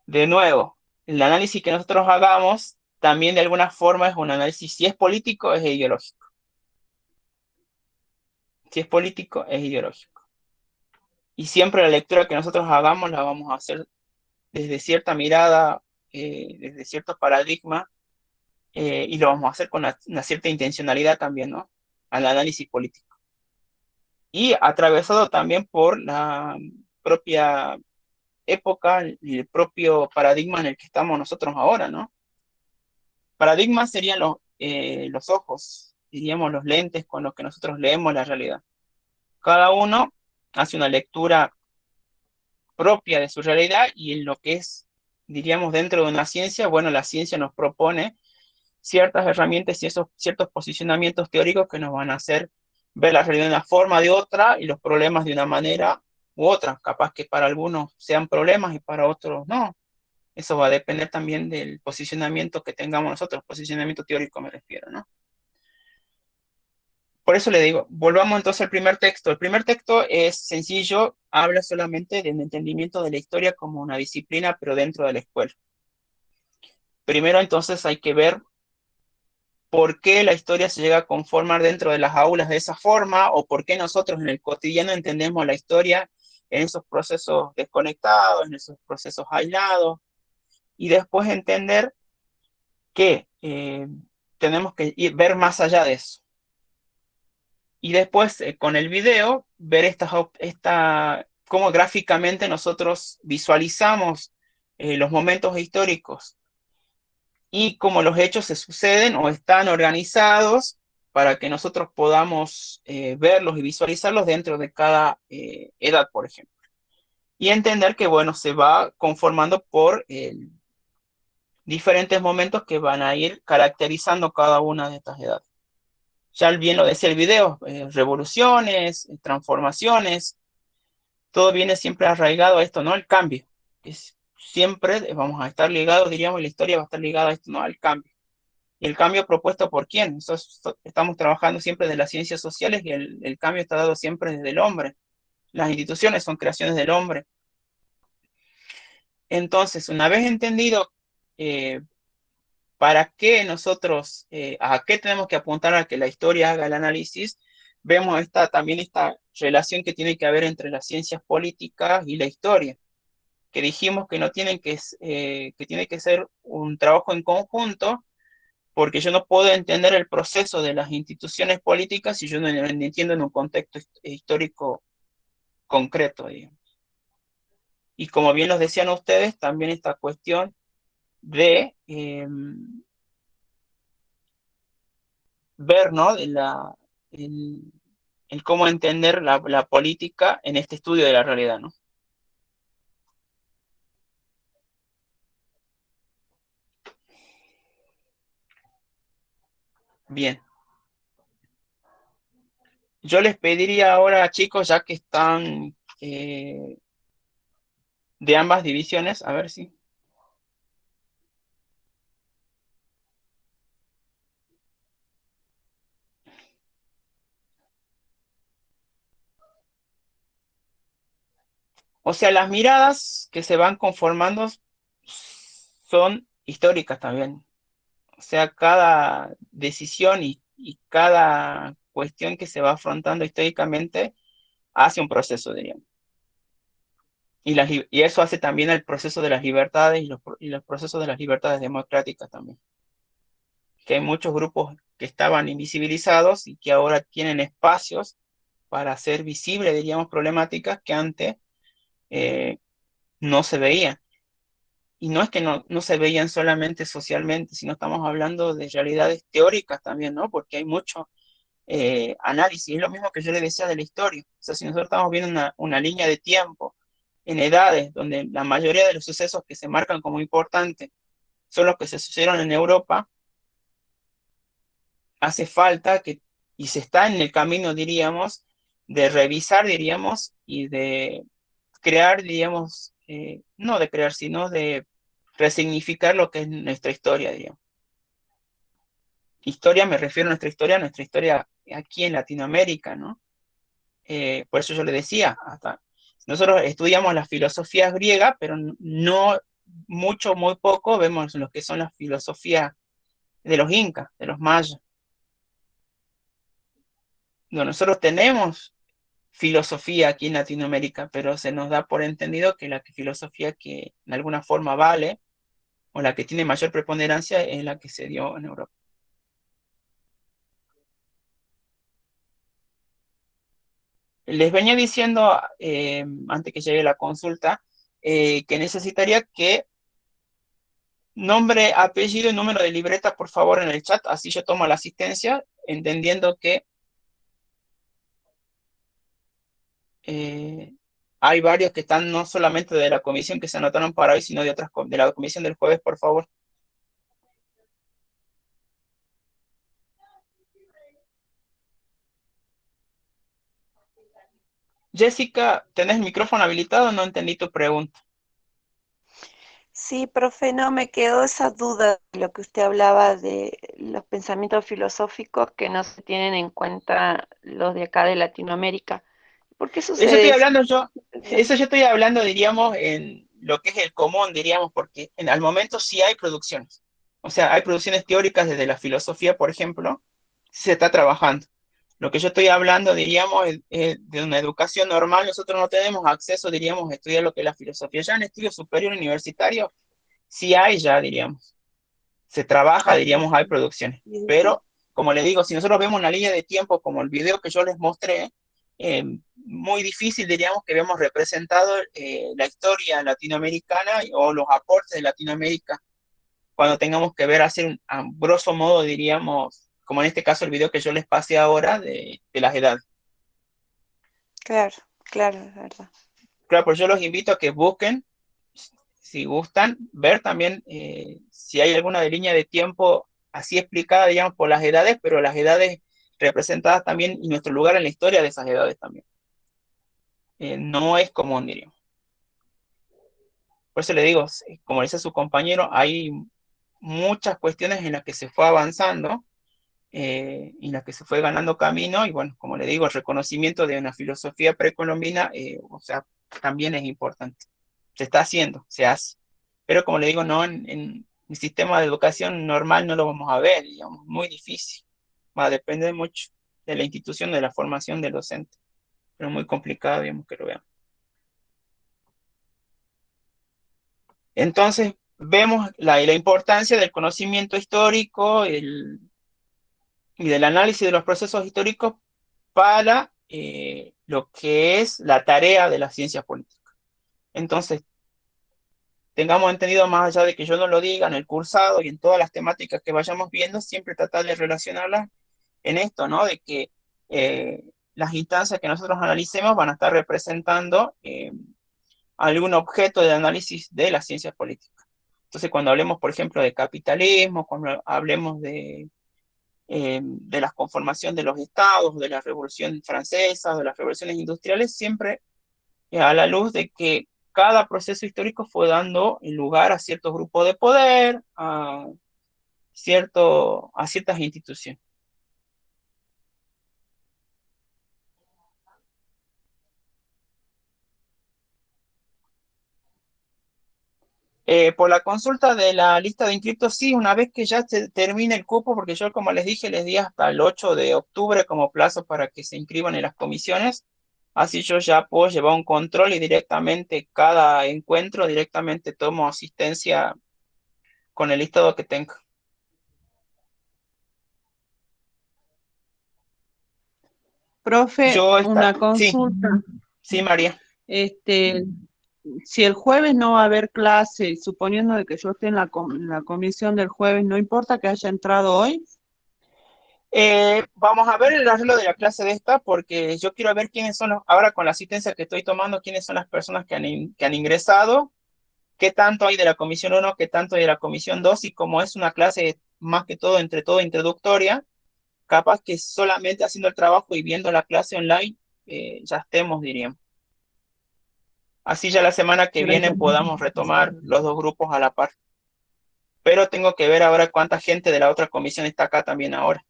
De nuevo, el análisis que nosotros hagamos también de alguna forma es un análisis, si es político, es ideológico. Si es político, es ideológico. Y siempre la lectura que nosotros hagamos la vamos a hacer desde cierta mirada, desde cierto paradigma, y lo vamos a hacer con una cierta intencionalidad también, ¿no? Al análisis político. Y atravesado también por la propia época y el propio paradigma en el que estamos nosotros ahora, ¿no? Paradigmas serían los ojos, diríamos los lentes con los que nosotros leemos la realidad. Cada uno hace una lectura propia de su realidad y en lo que es, diríamos, dentro de una ciencia, bueno, la ciencia nos propone ciertas herramientas y esos ciertos posicionamientos teóricos que nos van a hacer ver la realidad de una forma, de otra, y los problemas de una manera u otra. Capaz que para algunos sean problemas y para otros no. Eso va a depender también del posicionamiento que tengamos nosotros, posicionamiento teórico me refiero, ¿no? Por eso le digo, volvamos entonces al primer texto. El primer texto es sencillo, habla solamente del entendimiento de la historia como una disciplina, pero dentro de la escuela. Primero entonces hay que ver por qué la historia se llega a conformar dentro de las aulas de esa forma, o por qué nosotros en el cotidiano entendemos la historia en esos procesos desconectados, en esos procesos aislados, y después entender que tenemos que ver más allá de eso. Y después, con el video, ver cómo gráficamente nosotros visualizamos los momentos históricos y cómo los hechos se suceden o están organizados para que nosotros podamos verlos y visualizarlos dentro de cada edad, por ejemplo. Y entender que, bueno, se va conformando por diferentes momentos que van a ir caracterizando cada una de estas edades. Ya bien lo decía el video, revoluciones, transformaciones, todo viene siempre arraigado a esto, ¿no? El cambio. Es, siempre vamos a estar ligados, diríamos, y la historia va a estar ligada a esto, ¿no? Al cambio. ¿Y el cambio propuesto por quién? Nosotros estamos trabajando siempre de las ciencias sociales y el cambio está dado siempre desde el hombre. Las instituciones son creaciones del hombre. Entonces, una vez entendido para qué nosotros, a qué tenemos que apuntar a que la historia haga el análisis, vemos también esta relación que tiene que haber entre las ciencias políticas y la historia, que dijimos que no tienen que tiene que ser un trabajo en conjunto, porque yo no puedo entender el proceso de las instituciones políticas si yo no entiendo en un contexto histórico concreto, digamos. Y como bien los decían ustedes, también esta cuestión de ver, ¿no? El, el cómo entender la política en este estudio de la realidad, ¿no? Bien. Yo les pediría ahora, chicos, ya que están de ambas divisiones, a ver si... O sea, las miradas que se van conformando son históricas también. O sea, cada decisión y cada cuestión que se va afrontando históricamente hace un proceso, diríamos. Y eso hace también el proceso de las libertades y los procesos de las libertades democráticas también. Que hay muchos grupos que estaban invisibilizados y que ahora tienen espacios para hacer visibles, diríamos, problemáticas que antes no se veían. Y no es que no se veían solamente socialmente, sino estamos hablando de realidades teóricas también, ¿no? Porque hay mucho análisis. Es lo mismo que yo le decía de la historia. O sea, si nosotros estamos viendo una línea de tiempo en edades donde la mayoría de los sucesos que se marcan como importantes son los que se sucedieron en Europa, hace falta y se está en el camino, diríamos, de revisar, diríamos, y de crear, diríamos, no de crear, sino de resignificar lo que es nuestra historia, diríamos. Historia, me refiero a nuestra historia aquí en Latinoamérica, ¿no? Por eso yo le decía, hasta nosotros estudiamos las filosofías griegas, pero no mucho, muy poco vemos lo que son las filosofías de los incas, de los mayas. No, nosotros tenemos filosofía aquí en Latinoamérica, pero se nos da por entendido que la filosofía que de alguna forma vale o la que tiene mayor preponderancia es la que se dio en Europa. Les venía diciendo antes que llegue la consulta que necesitaría que nombre, apellido y número de libreta, por favor, en el chat, así yo tomo la asistencia, entendiendo que hay varios que están no solamente de la comisión que se anotaron para hoy, sino de otras de la comisión del jueves, por favor. Jessica, ¿tenés el micrófono habilitado? No entendí tu pregunta. Sí, profe, no me quedó esa duda de lo que usted hablaba de los pensamientos filosóficos que no se tienen en cuenta los de acá de Latinoamérica. ¿Por qué Eso sucede estoy eso? hablando yo, eso yo estoy hablando, diríamos, en lo que es el común, diríamos, porque al momento sí hay producciones. O sea, hay producciones teóricas desde la filosofía, por ejemplo, se está trabajando. Lo que yo estoy hablando, diríamos, es de una educación normal. Nosotros no tenemos acceso, diríamos, a estudiar lo que es la filosofía. Ya en estudios superior universitarios, sí hay ya, diríamos. Se trabaja, Ah, diríamos, hay producciones. sí, sí, sí. Pero, como le digo, si nosotros vemos una línea de tiempo como el video que yo les mostré, muy difícil, diríamos, que vemos representado la historia latinoamericana o los aportes de Latinoamérica cuando tengamos que ver, hacer a grosso modo, diríamos, como en este caso el video que yo les pasé ahora de las edades. Claro, claro, es verdad. Claro, pues yo los invito a que busquen, si gustan, ver también si hay alguna línea de tiempo así explicada, digamos, por las edades, pero las edades representadas también y nuestro lugar en la historia de esas edades también. No es común, diríamos. Por eso le digo, como dice su compañero, hay muchas cuestiones en las que se fue avanzando, en las que se fue ganando camino, y bueno, como le digo, el reconocimiento de una filosofía precolombina, o sea, también es importante. Se está haciendo, se hace. Pero como le digo, no en el sistema de educación normal no lo vamos a ver, digamos, muy difícil. Va a depender mucho de la institución, de la formación del docente, pero muy complicado, digamos, que lo veamos. Entonces, vemos la importancia del conocimiento histórico y del análisis de los procesos históricos para lo que es la tarea de las ciencias políticas. Entonces, tengamos entendido, más allá de que yo no lo diga en el cursado y en todas las temáticas que vayamos viendo, siempre tratar de relacionarlas en esto, ¿no? De que las instancias que nosotros analicemos van a estar representando algún objeto de análisis de las ciencias políticas. Entonces, cuando hablemos, por ejemplo, de capitalismo, cuando hablemos de la conformación de los estados, de la Revolución Francesa, de las revoluciones industriales, siempre a la luz de que cada proceso histórico fue dando lugar a ciertos grupos de poder, a ciertas instituciones. Por la consulta de la lista de inscriptos, sí, una vez que ya se termine el cupo, porque yo, como les dije, les di hasta el 8 de octubre como plazo para que se inscriban en las comisiones, así yo ya puedo llevar un control y directamente cada encuentro, directamente tomo asistencia con el listado que tenga. Profe, una Sí, consulta. sí, María. Si el jueves no va a haber clase, suponiendo de que yo esté en la comisión del jueves, ¿no importa que haya entrado hoy? Vamos a ver el arreglo de la clase de esta, porque yo quiero ver quiénes son ahora con la asistencia que estoy tomando, quiénes son las personas que han ingresado, qué tanto hay de la comisión 1, qué tanto hay de la comisión 2, y como es una clase más que todo introductoria, capaz que solamente haciendo el trabajo y viendo la clase online, ya estemos, diríamos. Así ya la semana que viene podamos retomar los dos grupos a la par. Pero tengo que ver ahora cuánta gente de la otra comisión está acá también ahora.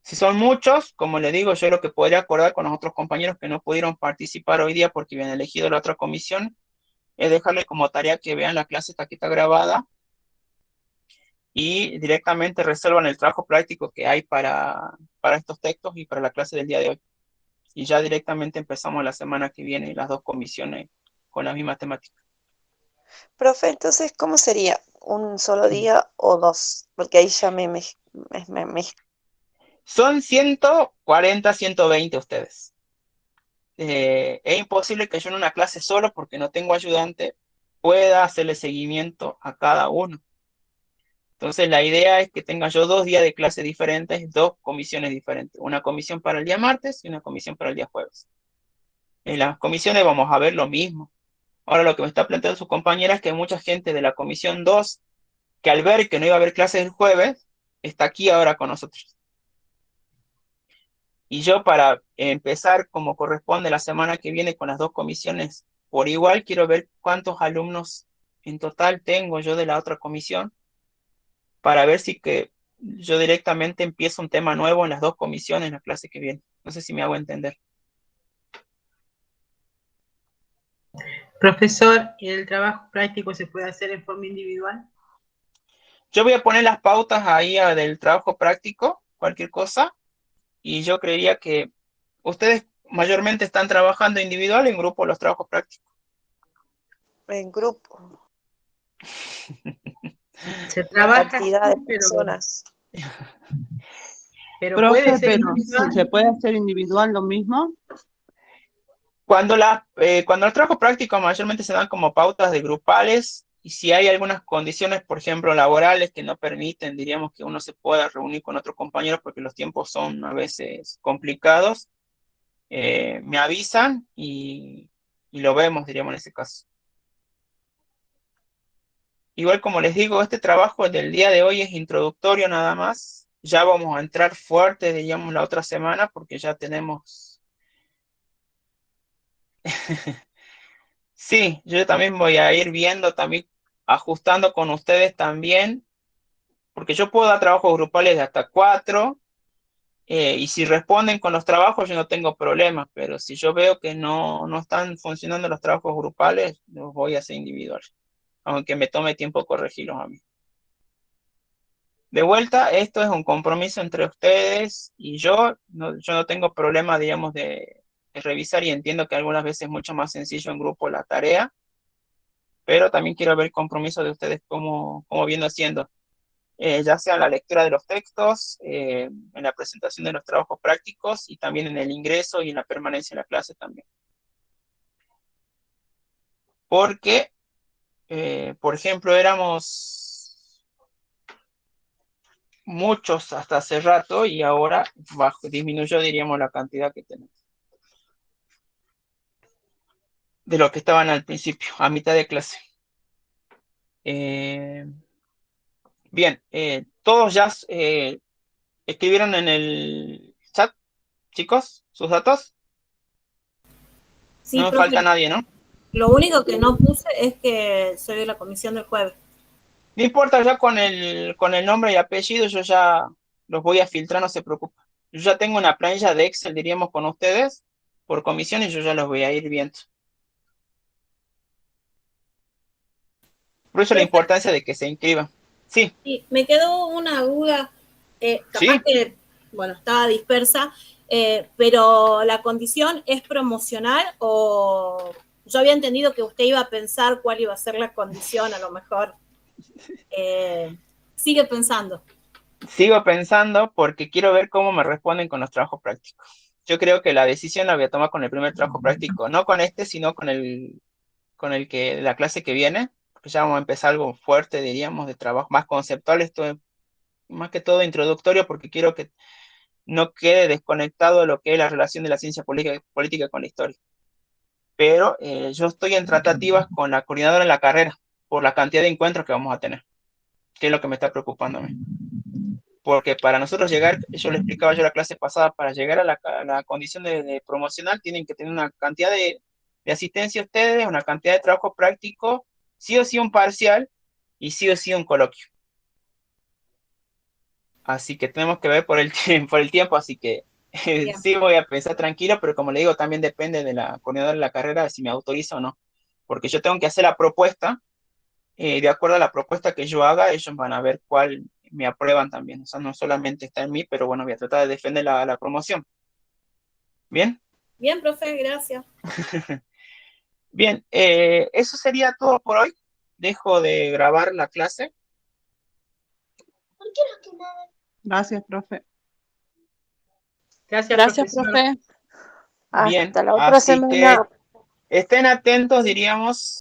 Si son muchos, como le digo, yo lo que podría acordar con los otros compañeros que no pudieron participar hoy día porque habían elegido la otra comisión, es dejarle como tarea que vean la clase esta que está grabada y directamente resuelvan el trabajo práctico que hay para estos textos y para la clase del día de hoy. Y ya directamente empezamos la semana que viene las dos comisiones con la misma temática. Profe, entonces, ¿cómo sería? ¿Un solo día o dos? Porque ahí ya me Son 140, 120 ustedes. Es imposible que yo en una clase solo, porque no tengo ayudante, pueda hacerle seguimiento a cada uno. Entonces la idea es que tenga yo 2 días de clase diferentes, 2 comisiones diferentes. Una comisión para el día martes y una comisión para el día jueves. En las comisiones vamos a ver lo mismo. Ahora lo que me está planteando su compañera es que hay mucha gente de la comisión 2 que al ver que no iba a haber clases el jueves, está aquí ahora con nosotros. Y yo, para empezar como corresponde la semana que viene con las dos comisiones por igual, quiero ver cuántos alumnos en total tengo yo de la otra comisión, para ver si que yo directamente empiezo un tema nuevo en las dos comisiones en la clase que viene. No sé si me hago entender. Profesor, ¿el trabajo práctico se puede hacer en forma individual? Yo voy a poner las pautas ahí del trabajo práctico, cualquier cosa, y yo creería que ustedes mayormente están trabajando individual o en grupo los trabajos prácticos. en grupo, Se la trabaja cantidad así, de personas. pero Profe, puede ser pero individual. ¿se puede hacer individual lo mismo? Cuando los trabajos prácticos mayormente se dan como pautas de grupales, y si hay algunas condiciones, por ejemplo, laborales que no permiten, diríamos, que uno se pueda reunir con otros compañeros porque los tiempos son a veces complicados, me avisan y lo vemos, diríamos, en ese caso. igual como les digo, este trabajo del día de hoy es introductorio nada más. Ya vamos a entrar fuerte, digamos, la otra semana, porque ya tenemos... Sí, yo también voy a ir viendo, también ajustando con ustedes también, porque yo puedo dar trabajos grupales de hasta 4, y si responden con los trabajos yo no tengo problemas, pero si yo veo que no están funcionando los trabajos grupales, los voy a hacer individuales, aunque me tome tiempo corregirlos a mí. De vuelta, esto es un compromiso entre ustedes y yo no tengo problema, digamos, de revisar y entiendo que algunas veces es mucho más sencillo en grupo la tarea, pero también quiero ver el compromiso de ustedes cómo viendo haciendo, ya sea en la lectura de los textos, en la presentación de los trabajos prácticos y también en el ingreso y en la permanencia en la clase también. Porque, por ejemplo, éramos muchos hasta hace rato y ahora disminuyó, diríamos, la cantidad que tenemos de lo que estaban al principio, a mitad de clase. Bien, todos ya escribieron en el chat, chicos, sus datos. Sí, No me profe, falta nadie, ¿no? lo único que no puse es que soy de la comisión del jueves. No importa, ya con el nombre y apellido yo ya los voy a filtrar, no se preocupen. Yo ya tengo una planilla de Excel, diríamos, con ustedes, por comisión, y yo ya los voy a ir viendo. Por eso la importancia de que se inscriban. Sí, Sí, me quedó una duda, capaz sí, que, bueno, estaba dispersa, pero ¿la condición es promocional o yo había entendido que usted iba a pensar cuál iba a ser la condición, a lo mejor sigue pensando? sigo pensando porque quiero ver cómo me responden con los trabajos prácticos. Yo creo que la decisión la voy a tomar con el primer trabajo práctico, no con este, sino con el que la clase que viene, porque ya vamos a empezar algo fuerte, diríamos, de trabajo más conceptual. Esto es más que todo introductorio porque quiero que no quede desconectado de lo que es la relación de la ciencia política con la historia. Pero yo estoy en tratativas con la coordinadora de la carrera por la cantidad de encuentros que vamos a tener, que es lo que me está preocupando a mí. Porque para nosotros llegar, yo le explicaba yo la clase pasada, para llegar a la condición de promocional tienen que tener una cantidad de asistencia a ustedes, una cantidad de trabajo práctico, sí o sí un parcial y sí o sí un coloquio. Así que tenemos que ver por el tiempo, así que Bien. sí voy a pensar tranquilo, pero como le digo, también depende de la coordinadora de la carrera si me autoriza o no. Porque yo tengo que hacer la propuesta, de acuerdo a la propuesta que yo haga, ellos van a ver cuál me aprueban también. O sea, no solamente está en mí, pero bueno, voy a tratar de defender la promoción. ¿Bien? Bien, profe, gracias. Bien, eso sería todo por hoy. Dejo de grabar la clase. Gracias, profe. Gracias, Gracias, profesor. profe. Bien, Hasta la otra así que semana. estén atentos, diríamos,